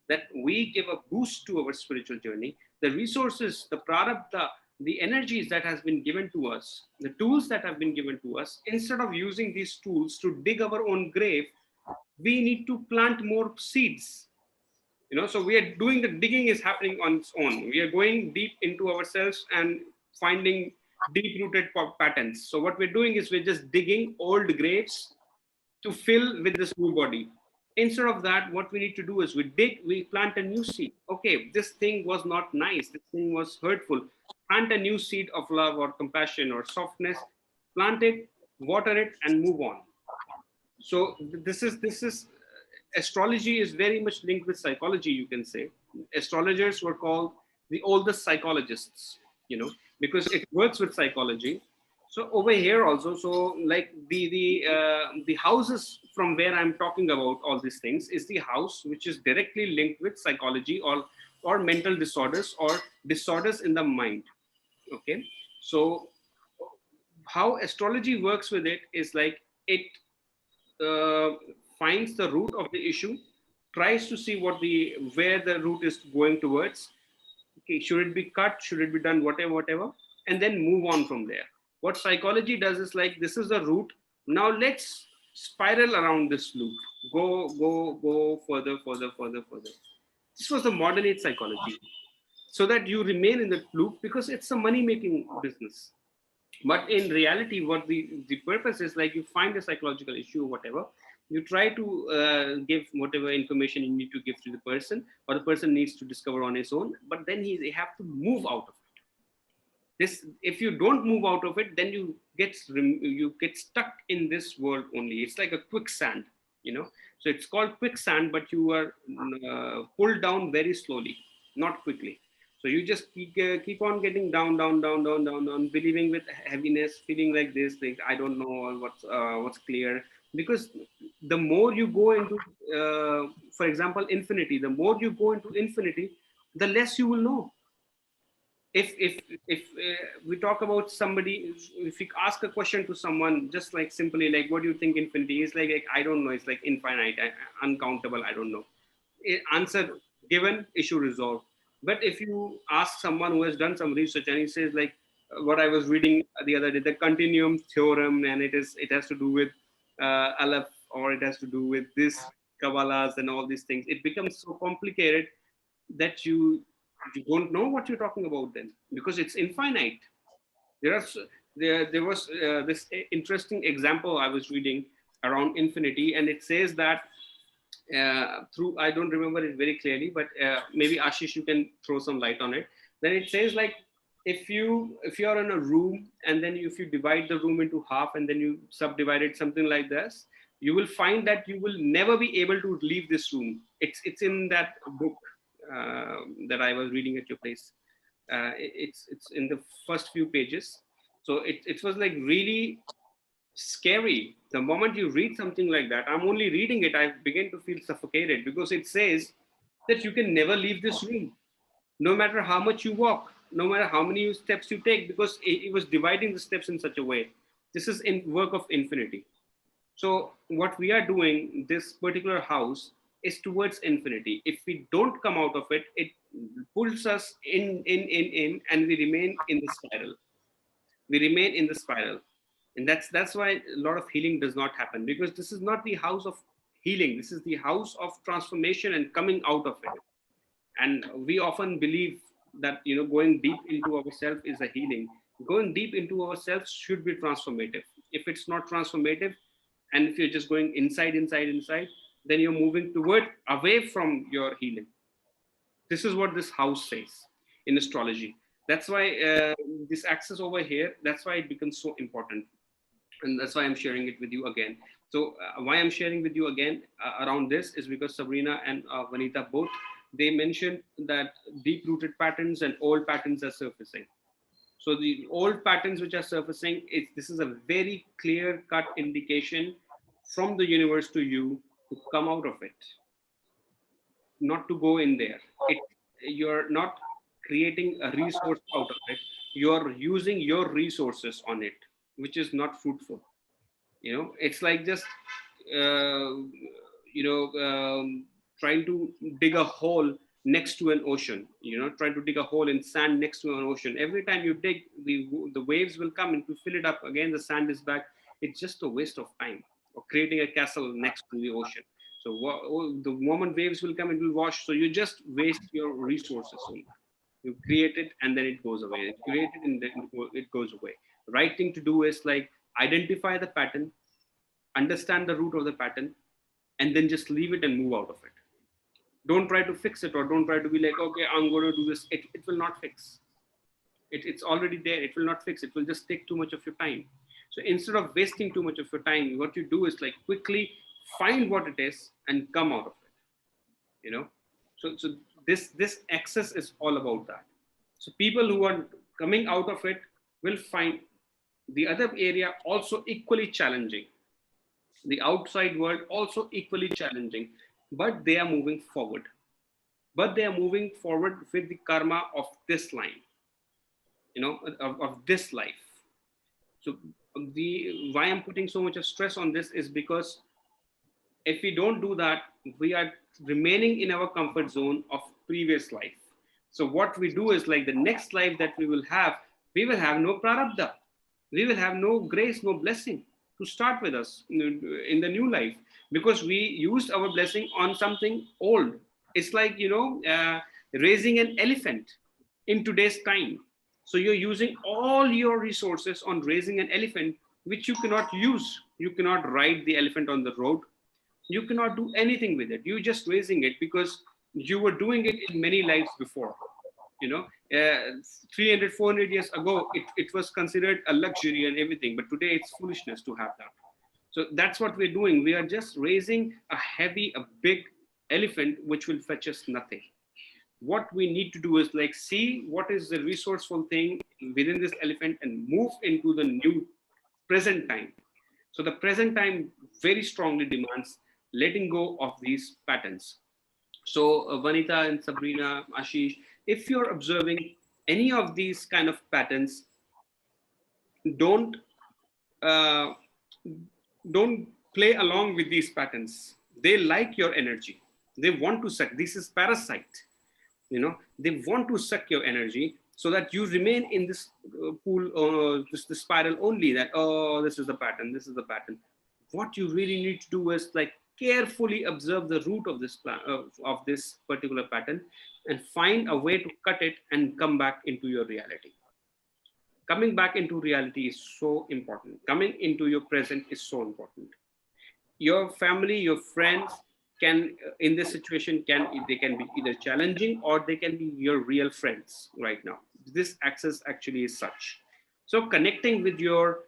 [SPEAKER 1] that we give a boost to our spiritual journey. The resources, the prarabdha, the energies that has been given to us, the tools that have been given to us, instead of using these tools to dig our own grave, we need to plant more seeds. So we are doing the digging is happening on its own. We are going deep into ourselves and finding deep-rooted patterns. So what we're doing is we're just digging old graves to fill with this new body. Instead of that, what we need to do is we plant a new seed. Okay, this thing was not nice. This thing was hurtful. Plant a new seed of love or compassion or softness. Plant it, water it, and move on. So this is astrology is very much linked with psychology, you can say. Astrologers were called the oldest psychologists, because it works with psychology. So over here also, so like the houses from where I'm talking about all these things is the house which is directly linked with psychology or mental disorders or disorders in the mind. Okay, so how astrology works with it is like it finds the root of the issue, tries to see where the root is going towards. Okay, should it be cut? Should it be done? Whatever, and then move on from there. What psychology does is like, this is the root. Now let's spiral around this loop. Go further. This was the modern age psychology. So that you remain in the loop because it's a money-making business. But in reality, what the purpose is, like, you find a psychological issue or whatever, You try to give whatever information you need to give to the person, or the person needs to discover on his own, but then they have to move out of it. This, if you don't move out of it, then you get stuck in this world only. It's like a quicksand, you know. So it's called quicksand, but you are pulled down very slowly, not quickly. So you just keep on getting down, believing with heaviness, feeling like this, like I don't know what's clear. Because the more you go into, for example, infinity, the more you go into infinity, the less you will know. If we talk about somebody, if you ask a question to someone, just like simply like, what do you think infinity is? Like I don't know, it's like infinite, uncountable, I don't know. Answer given, issue resolved. But if you ask someone who has done some research and he says like, what I was reading the other day, the continuum theorem, and it has to do with aleph, or it has to do with this kabbalahs and all these things, it becomes so complicated that you don't know what you're talking about then, because it's infinite. There are there was this interesting example I was reading around infinity, and it says that through, I don't remember it very clearly, but maybe Ashish, you can throw some light on it. Then it says like, if you're in a room, and then if you divide the room into half, and then you subdivide it something like this, you will find that you will never be able to leave this room. It's in that book that I was reading at your place. It's in the first few pages. So it was like really scary. The moment you read something like that, I'm only reading it, I begin to feel suffocated, because it says that you can never leave this room, no matter how much you walk, no matter how many steps you take, because it was dividing the steps in such a way. This is in work of infinity. So what we are doing, this particular house, is towards infinity. If we don't come out of it, it pulls us in, and we remain in the spiral. We remain in the spiral. And that's why a lot of healing does not happen, because this is not the house of healing. This is the house of transformation and coming out of it. And we often believe that, you know, going deep into ourselves is a healing. Going deep into ourselves should be transformative. If it's not transformative, and if you're just going inside, then you're moving toward away from your healing. This is what this house says in astrology. That's why this axis over here, that's why it becomes so important. And that's why I'm sharing it with you again. So why I'm sharing with you again around this is because Sabrina and Vanita both, they mentioned that deep rooted patterns and old patterns are surfacing. So the old patterns which are surfacing, this is a very clear cut indication from the universe to you to come out of it, not to go in there. You're not creating a resource out of it. You're using your resources on it, which is not fruitful. You know, it's like just uh, trying to dig a hole next to an ocean. You know, trying to dig a hole in sand next to an ocean. Every time you dig, the waves will come, and to fill it up again, the sand is back. It's just a waste of time. Or creating a castle next to the ocean. So the moment waves will come, it will wash. So you just waste your resources on that. You create it, and then it goes away. You create it, and then it goes away. The right thing to do is like, identify the pattern, understand the root of the pattern, and then just leave it and move out of it. Don't try to fix it, or don't try to be like, okay, I'm going to do this. It will not fix. It's already there. It will not fix. It will just take too much of your time. So instead of wasting too much of your time, what you do is like quickly find what it is and come out of it. You know, so this access is all about that. So people who are coming out of it will find the other area also equally challenging, the outside world also equally challenging, but they are moving forward. But they are moving forward with the karma of this line, you know, of this life. So the why I'm putting so much of stress on this is because if we don't do that, we are remaining in our comfort zone of previous life. So what we do is like, the next life that we will have no prarabdha. We will have no grace, no blessing to start with us in the new life, because we used our blessing on something old. It's like, you know, raising an elephant in today's time. So you're using all your resources on raising an elephant, which you cannot use. You cannot ride the elephant on the road. You cannot do anything with it. You're just raising it because you were doing it in many lives before. You know, 300, 400 years ago, it was considered a luxury and everything, but today it's foolishness to have that. So that's what we're doing. We are just raising a big elephant, which will fetch us nothing. What we need to do is like see what is the resourceful thing within this elephant and move into the new present time. So the present time very strongly demands letting go of these patterns. So Vanita and Sabrina, Ashish, if you're observing any of these kind of patterns, don't uh, don't play along with these patterns. They like your energy. They want to suck. This is parasite. You know, they want to suck your energy so that you remain in this pool, this spiral only. That this is the pattern. This is the pattern. What you really need to do is like carefully observe the root of this of this particular pattern, and find a way to cut it and come back into your reality. Coming back into reality is so important. Coming into your present is so important. Your family, your friends can, in this situation, they can be either challenging or they can be your real friends right now. This axis actually is such. So connecting with your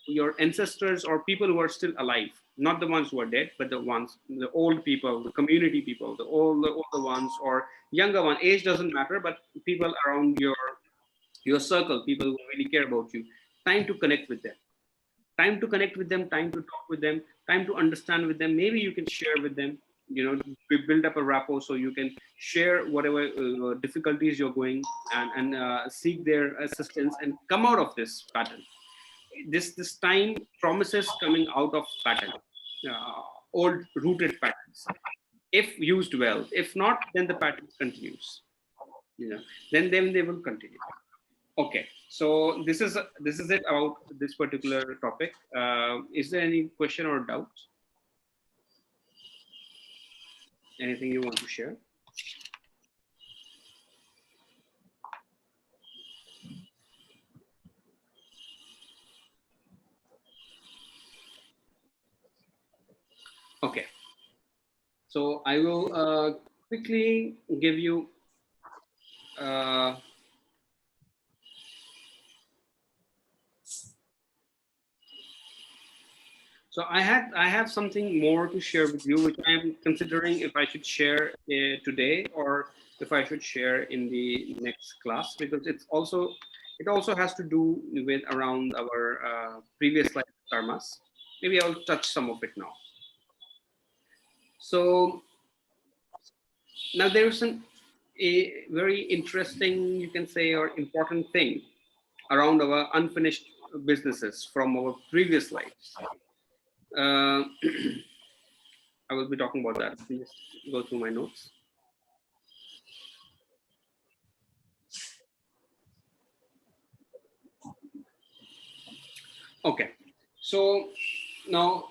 [SPEAKER 1] your ancestors or people who are still alive, not the ones who are dead, but the ones, the old people, the community people, the older ones or younger one. Age doesn't matter, but people around your circle, people who really care about you. Time to connect with them. Time to connect with them, time to talk with them, time to understand with them. Maybe you can share with them, you know, we build up a rapport so you can share whatever difficulties you're going, and seek their assistance and come out of this pattern. This time promises coming out of pattern, old rooted patterns, if used well. If not, then the pattern continues. You know, then they will continue. Okay, so this is it about this particular topic. Is there any question or doubt? Anything you want to share? Okay, so I will quickly give you so I have something more to share with you, which I am considering if I should share today or if I should share in the next class, because it also has to do with around our previous life karmas. Maybe I'll touch some of it now. So now there's a very interesting, you can say, or important thing around our unfinished businesses from our previous lives. I will be talking about that. Let me just go through my notes. Okay, so now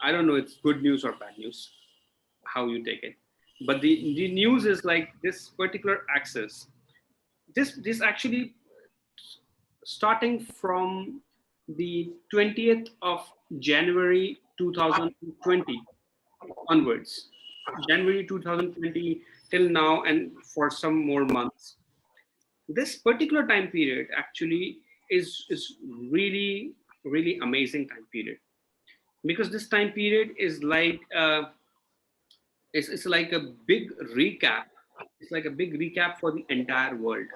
[SPEAKER 1] I don't know it's good news or bad news, how you take it, but the news is like this particular axis. This actually starting from the 20th of January 2020 onwards, January 2020 till now, and for some more months. This particular time period actually is really amazing time period, because this time period is like it's like a big recap. It's like a big recap for the entire world.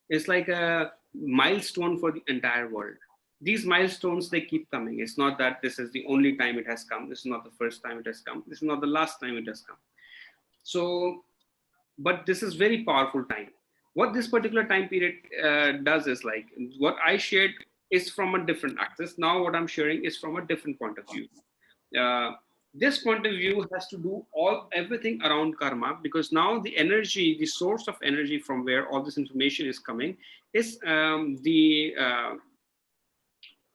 [SPEAKER 1] It's like a milestone for the entire world. These milestones, they keep coming. It's not that this is the only time it has come. This is not the first time it has come. This is not the last time it has come. So, but this is very powerful time. What this particular time period does is like what I shared is from a different axis. Now what I'm sharing is from a different point of view. Uh, this point of view has to do everything around karma, because now the energy, the source of energy from where all this information is coming is the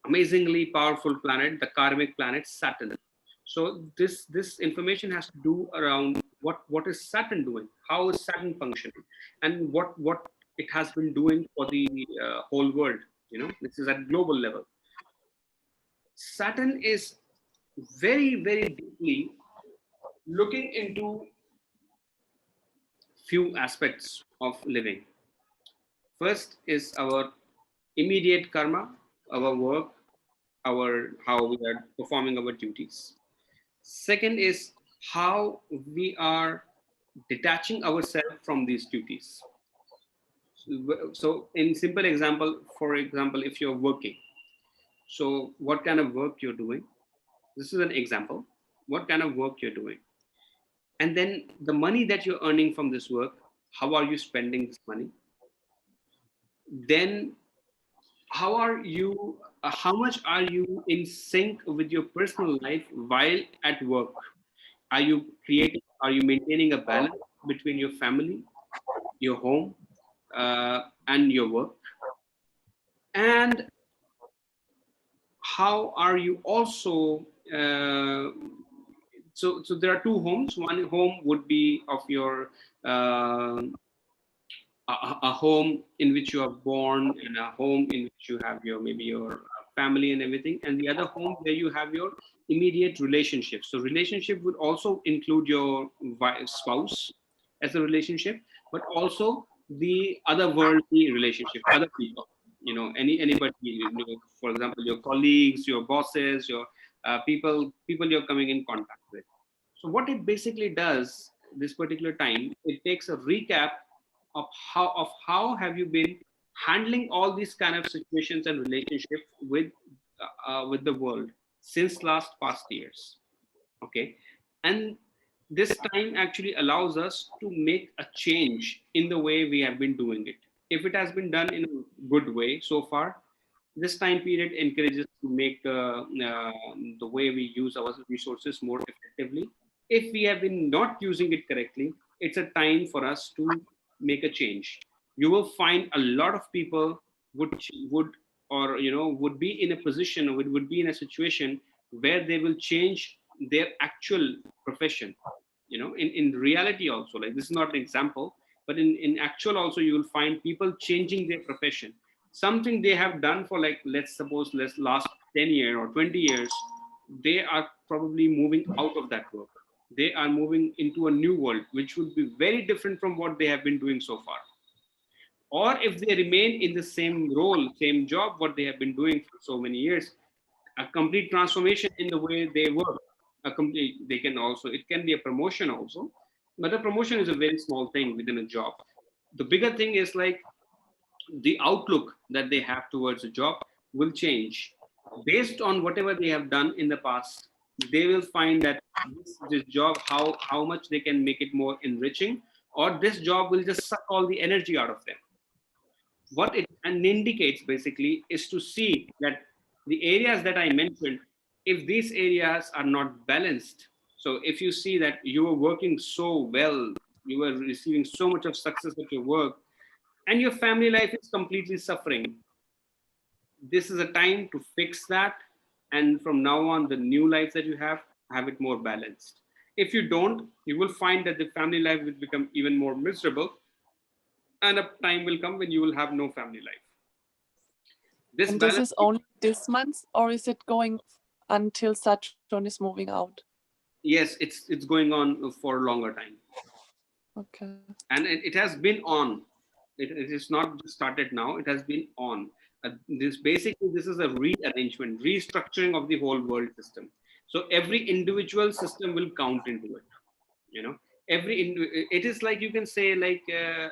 [SPEAKER 1] amazingly powerful planet, the karmic planet Saturn. So this information has to do around what is Saturn doing, how is Saturn functioning, and what it has been doing for the whole world. You know, this is at global level. Saturn is very, very deeply looking into few aspects of living. First is our immediate karma, our work, our how we are performing our duties. Second is how we are detaching ourselves from these duties. So in simple example, for example, if you're working, so what kind of work you're doing? This is an example. What kind of work you're doing? And then the money that you're earning from this work, how are you spending this money? Then how much are you in sync with your personal life while at work? Are you maintaining a balance between your family, your home, and your work? And how are you also so there are two homes. One home would be of your uh, a home in which you are born, and a home in which you have your maybe your family and everything, and the other home where you have your immediate relationship. So relationship would also include your spouse as a relationship, but also the other worldly relationship, other people, anybody, for example, your colleagues, your bosses, your people you're coming in contact with. So what it basically does this particular time, it takes a recap of how have you been handling all these kind of situations and relationships with the world since last past years. Okay, and this time actually allows us to make a change in the way we have been doing it. If it has been done in a good way so far, this time period encourages to make the way we use our resources more effectively. If we have been not using it correctly, it's a time for us to make a change. You will find a lot of people would or would be in a position, or would be in a situation where they will change their actual profession. In reality also, like, this is not an example, but in actual also, you will find people changing their profession. Something they have done for, like, let's suppose, let's last 10 years or 20 years, they are probably moving out of that work. They are moving into a new world which would be very different from what they have been doing so far. Or if they remain in the same role, same job, what they have been doing for so many years, a complete transformation in the way they work. They can also, it can be a promotion also, but a promotion is a very small thing within a job. The bigger thing is, like, the outlook that they have towards a job will change based on whatever they have done in the past. They will find that this job, how much they can make it more enriching, or this job will just suck all the energy out of them. What it and indicates basically is to see that the areas that I mentioned, if these areas are not balanced, so if you see that you are working so well, you are receiving so much of success at your work, and your family life is completely suffering, this is a time to fix that. And from now on, the new life that you have it more balanced. If you don't, you will find that the family life will become even more miserable, and a time will come when you will have no family life. This
[SPEAKER 2] And this
[SPEAKER 1] balance,
[SPEAKER 2] is only this month, or is it going until Saturn is moving out?
[SPEAKER 1] yes, it's going on for a longer time,
[SPEAKER 2] Okay.
[SPEAKER 1] and it has been on. It is not just started now. It has been on. This is a rearrangement, restructuring of the whole world system. So every individual system will count into it. You know, it is like, you can say, like, you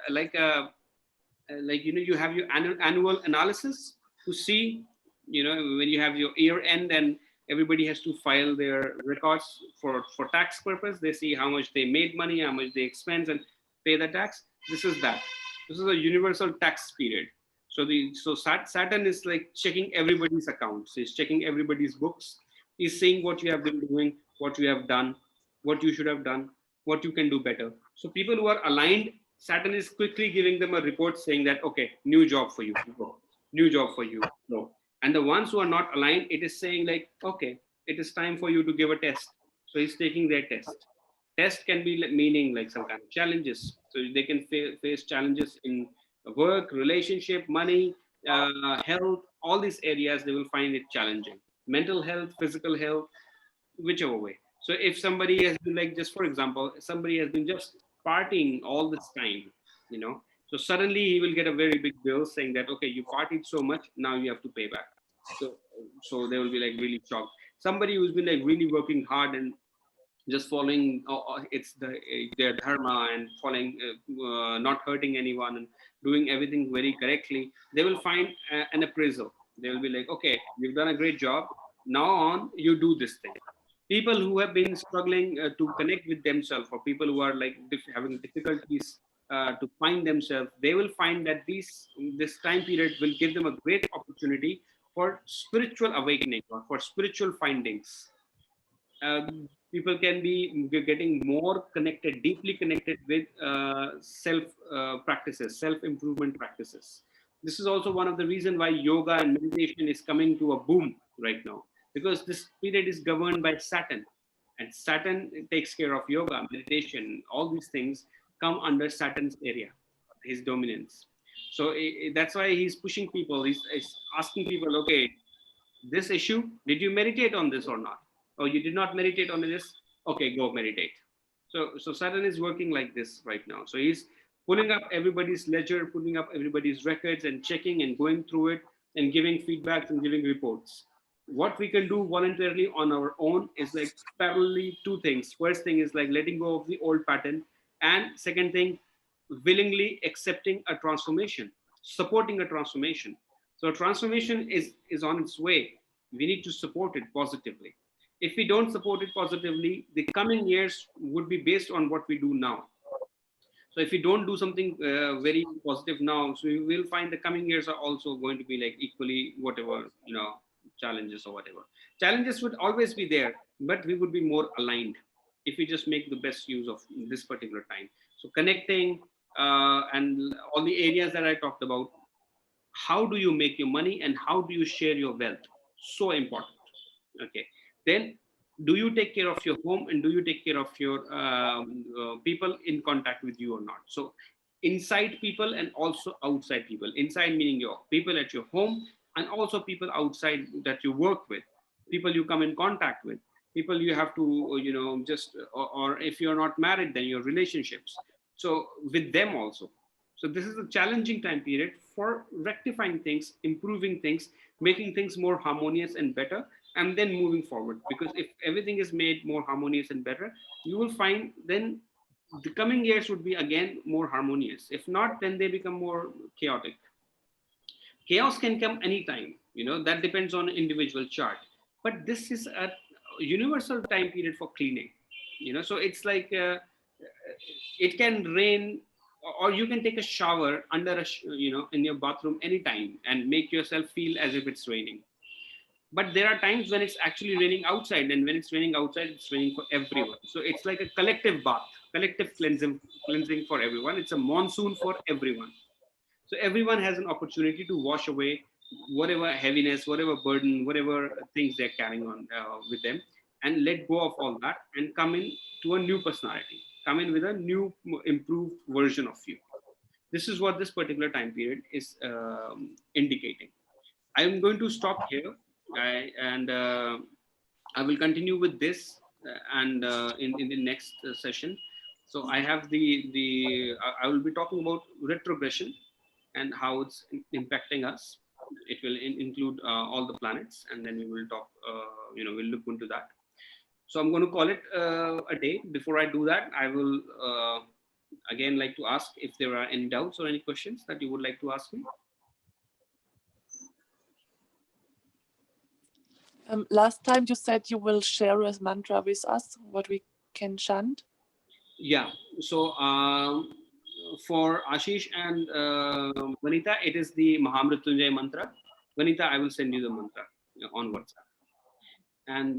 [SPEAKER 1] have your annual analysis to see, when you have your year end, and everybody has to file their records for tax purpose. They see how much they made money, how much they expense, and pay the tax. This is a universal tax period. So Saturn is like checking everybody's accounts. He's checking everybody's books. He's seeing what you have been doing, what you have done, what you should have done, what you can do better. So people who are aligned, Saturn is quickly giving them a report saying that, okay, new job for you, go. New job for you, go. And the ones who are not aligned, it is saying, like, okay, it is time for you to give a test. So he's taking their test. Test can be meaning like some kind of challenges. So they can face challenges in work, relationship, money, health, all these areas, they will find it challenging. mental health, physical health, whichever way. So if somebody has been like, just for example, somebody has been just partying all this time, you know, so suddenly he will get a very big bill saying that, okay, you partied so much, now you have to pay back. So so they will be like really shocked. Somebody who's been like really working hard and just following it's their dharma and following not hurting anyone and doing everything very correctly, they will find an appraisal. They will be like, okay, you've done a great job, now on you do this thing. People who have been struggling to connect with themselves, or people who are like having difficulties to find themselves, they will find that this time period will give them a great opportunity for spiritual awakening or for spiritual findings. People can be getting more connected, deeply connected with self practices, self improvement practices. This is also one of the reasons why yoga and meditation is coming to a boom right now, because this period is governed by Saturn, and Saturn takes care of yoga, meditation, all these things come under Saturn's area, his dominance. So that's why he's pushing people. He's asking people, okay, this issue, did you meditate on this or not? Oh, you did not meditate on this? Okay, go meditate. So Saturn is working like this right now. So he's pulling up everybody's ledger, pulling up everybody's records and checking and going through it and giving feedbacks and giving reports. What we can do voluntarily on our own is like parallelly two things. First thing is like letting go of the old pattern, and second thing, willingly accepting a transformation, supporting a transformation. So transformation is on its way. We need to support it positively. If we don't support it positively, the coming years would be based on what we do now. So if we don't do something very positive now, so we will find the coming years are also going to be like equally whatever, challenges or whatever. Challenges would always be there, but we would be more aligned if we just make the best use of this particular time. So connecting and all the areas that I talked about, how do you make your money and how do you share your wealth, so important. Okay, then do you take care of your home and do you take care of your people in contact with you or not? So inside people and also outside people. Inside meaning your people at your home, and also people outside that you work with, people you come in contact with, people you have to just or if you're not married, then your relationships, so with them also. So this is a challenging time period for rectifying things, improving things, making things more harmonious and better, and then moving forward. Because if everything is made more harmonious and better, you will find then the coming years would be again more harmonious. If not, then they become more chaotic. Chaos can come anytime, that depends on individual chart. But this is a universal time period for cleaning, so it's like it can rain, or you can take a shower under in your bathroom anytime and make yourself feel as if it's raining. But there are times when it's actually raining outside, and when it's raining outside, it's raining for everyone. So it's like a collective bath, collective cleansing for everyone. It's a monsoon for everyone. So everyone has an opportunity to wash away whatever heaviness, whatever burden, whatever things they're carrying on with them, and let go of all that and come in to a new personality, come in with a new improved version of you. This is what this particular time period is indicating. I'm going to stop here, and I will continue with this and in the next session. So I have I will be talking about retrogression and how it's impacting us. It will include all the planets, and then we will talk. We'll look into that. So I'm going to call it a day. Before I do that, I will again like to ask if there are any doubts or any questions that you would like to ask me.
[SPEAKER 2] Last time you said you will share a mantra with us, what we can chant.
[SPEAKER 1] Yeah. So for Ashish and Vanita, it is the Mahamrityunjay mantra. Vanita, I will send you the mantra on WhatsApp. And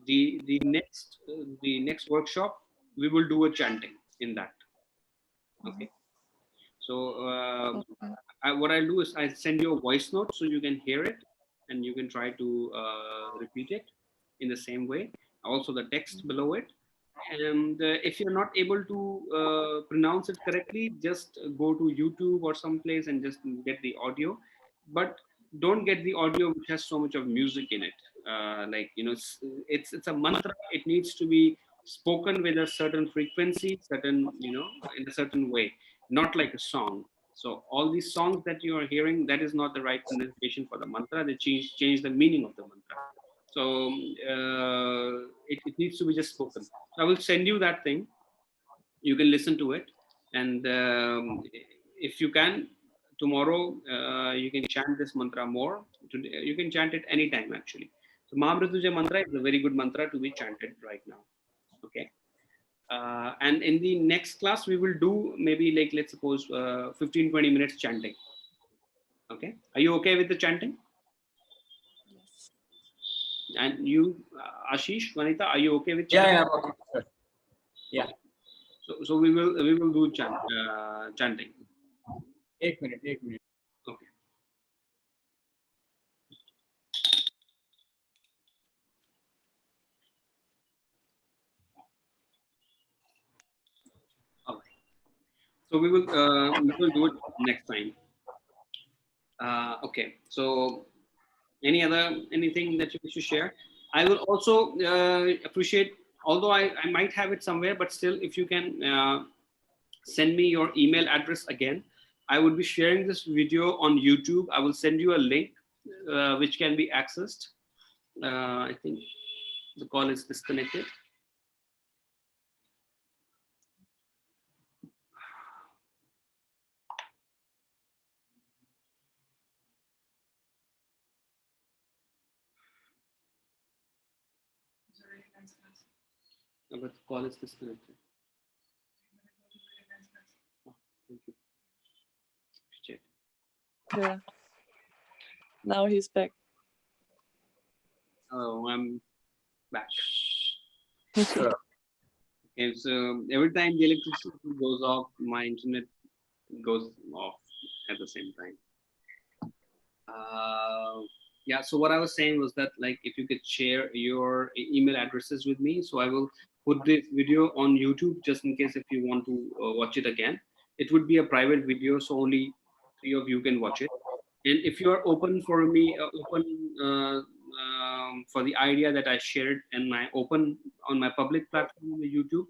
[SPEAKER 1] the next workshop, we will do a chanting in that. Okay. So what I'll do is I send you a voice note so you can hear it and you can try to repeat it in the same way. Also the text below it. And if you're not able to pronounce it correctly, just go to YouTube or someplace and just get the audio. But don't get the audio which has so much of music in it. Like, you know, it's a mantra. It needs to be spoken with a certain frequency, certain, you know, in a certain way, not like a song. So all these songs that you are hearing, that is not the right pronunciation for the mantra. They change the meaning of the mantra. So it needs to be just spoken. I will send you that thing. You can listen to it, and if you can, tomorrow you can chant this mantra more. Today, you can chant it anytime actually. So Mahamrituja mantra is a very good mantra to be chanted right now. Okay. And in the next class we will do maybe, like, let's suppose 15-20 minutes chanting. Okay, are you okay with the chanting?
[SPEAKER 2] Yes.
[SPEAKER 1] And you, Ashish, Vanita, are you okay with
[SPEAKER 4] Yeah,
[SPEAKER 1] chanting?
[SPEAKER 4] yeah, okay, sure. Yeah.
[SPEAKER 1] So we will do chanting.
[SPEAKER 4] 1 minute, 1 minute.
[SPEAKER 1] Okay. All right. So we will do it next time. Okay. So anything that you wish to share? I will also appreciate, although I might have it somewhere, but still, if you can send me your email address again. I would be sharing this video on YouTube. I will send you a link which can be accessed. I think the call is disconnected. But the call is disconnected. Oh, thank you. Appreciate it.
[SPEAKER 2] Yeah. Now he's back.
[SPEAKER 1] Oh, I'm back.
[SPEAKER 4] Sure.
[SPEAKER 1] Okay, so every time the electricity goes off, my internet goes off at the same time. Yeah, so what I was saying was that, like, if you could share your email addresses with me, so I will put this video on YouTube just in case if you want to watch it again. It would be a private video, so only 3 of you can watch it. And if you are open for me, for the idea that I shared and I open on my public platform on the YouTube,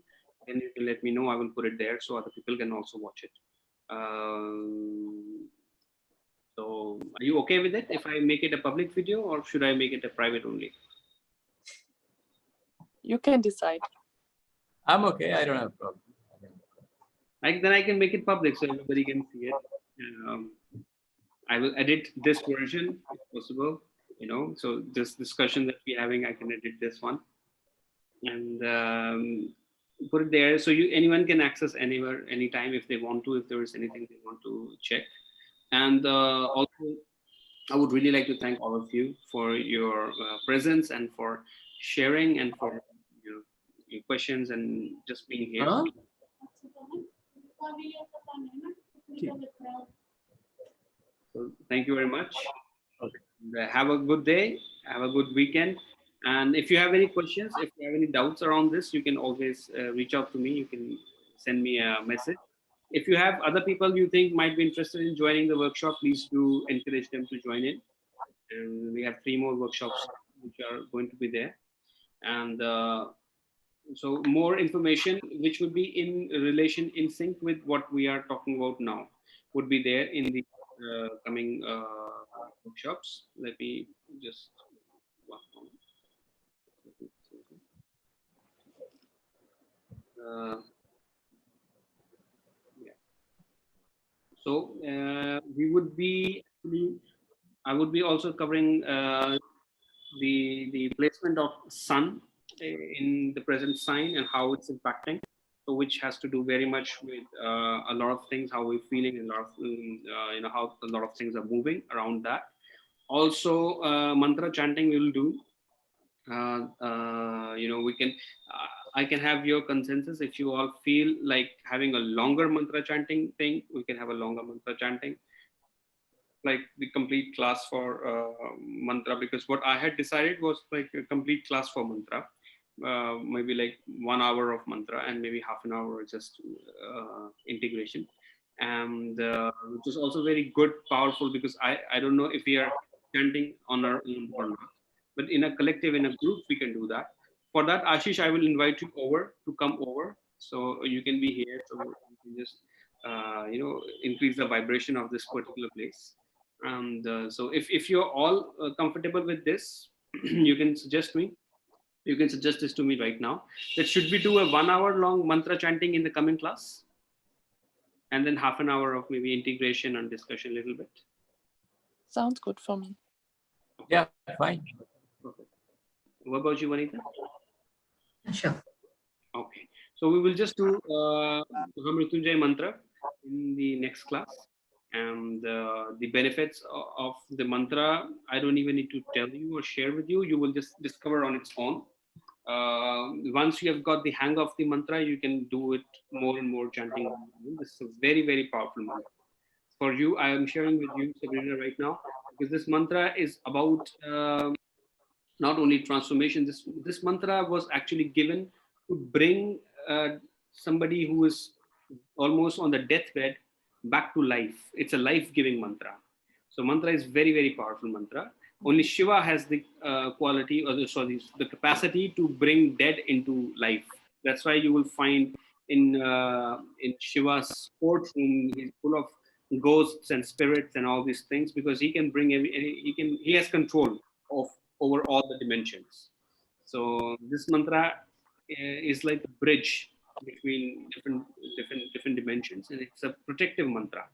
[SPEAKER 1] then you can let me know. I will put it there so other people can also watch it. So are you okay with it if I make it a public video, or should I make it a private only?
[SPEAKER 2] You can decide.
[SPEAKER 4] I'm okay. I don't have a problem.
[SPEAKER 1] Then I can make it public so everybody can see it. I will edit this version if possible. You know, so this discussion that we're having, I can edit this one and put it there, so anyone can access anywhere, anytime if they want to, if there is anything they want to check. And also, I would really like to thank all of you for your presence and for sharing and for your questions and just being here.
[SPEAKER 4] Huh?
[SPEAKER 1] So thank you very much.
[SPEAKER 4] Okay.
[SPEAKER 1] And, have a good day. Have a good weekend. And if you have any questions, if you have any doubts around this, you can always reach out to me. You can send me a message. If you have other people you think might be interested in joining the workshop, please do encourage them to join in. And we have 3 more workshops which are going to be there. And so more information which would be in relation, in sync with what we are talking about now, would be there in the coming workshops. Let me just one moment. Yeah. So we would be actually, I would be also covering the placement of sun in the present sign and how it's impacting. So which has to do very much with a lot of things, how we're feeling, and a lot of how a lot of things are moving around that. Also, mantra chanting we will do. We can. I can have your consensus if you all feel like having a longer mantra chanting thing. We can have a longer mantra chanting, like the complete class for mantra, because what I had decided was like a complete class for mantra, maybe like 1 hour of mantra and maybe half an hour just integration, and which is also very good, powerful, because I don't know if we are chanting on our own or not. But in a collective, in a group, we can do that. For that, Ashish, I will invite you over to come over, so you can be here. So you can just increase the vibration of this particular place. And so if you're all comfortable with this, you can suggest me. You can suggest this to me right now. That should we do a 1 hour long mantra chanting in the coming class? And then half an hour of maybe integration and discussion a little bit.
[SPEAKER 2] Sounds good for me.
[SPEAKER 4] Yeah, fine.
[SPEAKER 1] Perfect. What about you, Vanita?
[SPEAKER 3] Sure.
[SPEAKER 1] Okay. So we will just do Mahamrityunjay mantra in the next class. And the benefits of the mantra, I don't even need to tell you or share with you. You will just discover on its own. Once you have got the hang of the mantra, you can do it more and more chanting. This is a very, very powerful mantra. For you, I am sharing with you, Sabrina, right now, because this mantra is about not only transformation. This mantra was actually given to bring somebody who is almost on the deathbed back to life. It's a life-giving mantra. So mantra is very, very powerful mantra. Only Shiva has the quality, or the capacity to bring dead into life. That's why you will find in Shiva's courtroom, he's full of ghosts and spirits and all these things, because he can bring he has control of over all the dimensions. So this mantra is like a bridge between different dimensions, and it's a protective mantra.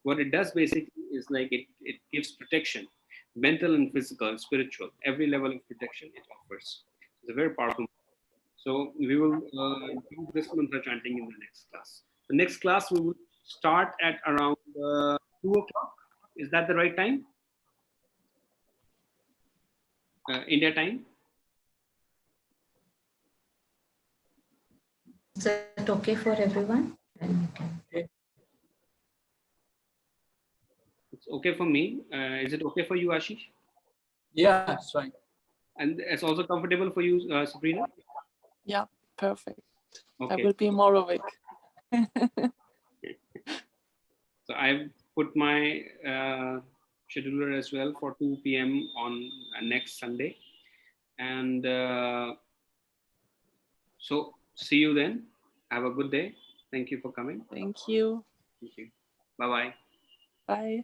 [SPEAKER 1] What it does basically is like it gives protection, mental and physical, spiritual, every level of protection it offers. It's a very powerful. So we will do this mantra chanting in the next class. The next class we will start at around 2 o'clock. Is that the right time? India time?
[SPEAKER 3] Is that okay for everyone?
[SPEAKER 1] It's okay for me. Is it okay for you, Ashish?
[SPEAKER 4] Yeah, it's fine.
[SPEAKER 1] And it's also comfortable for you, Sabrina?
[SPEAKER 2] Yeah, perfect.
[SPEAKER 1] Okay.
[SPEAKER 2] I will be more awake.
[SPEAKER 1] So I've put my scheduler as well for 2 p.m. on next Sunday. And so see you then. Have a good day. Thank you for coming.
[SPEAKER 2] Thank you.
[SPEAKER 1] Thank you. Bye-bye.
[SPEAKER 2] Bye.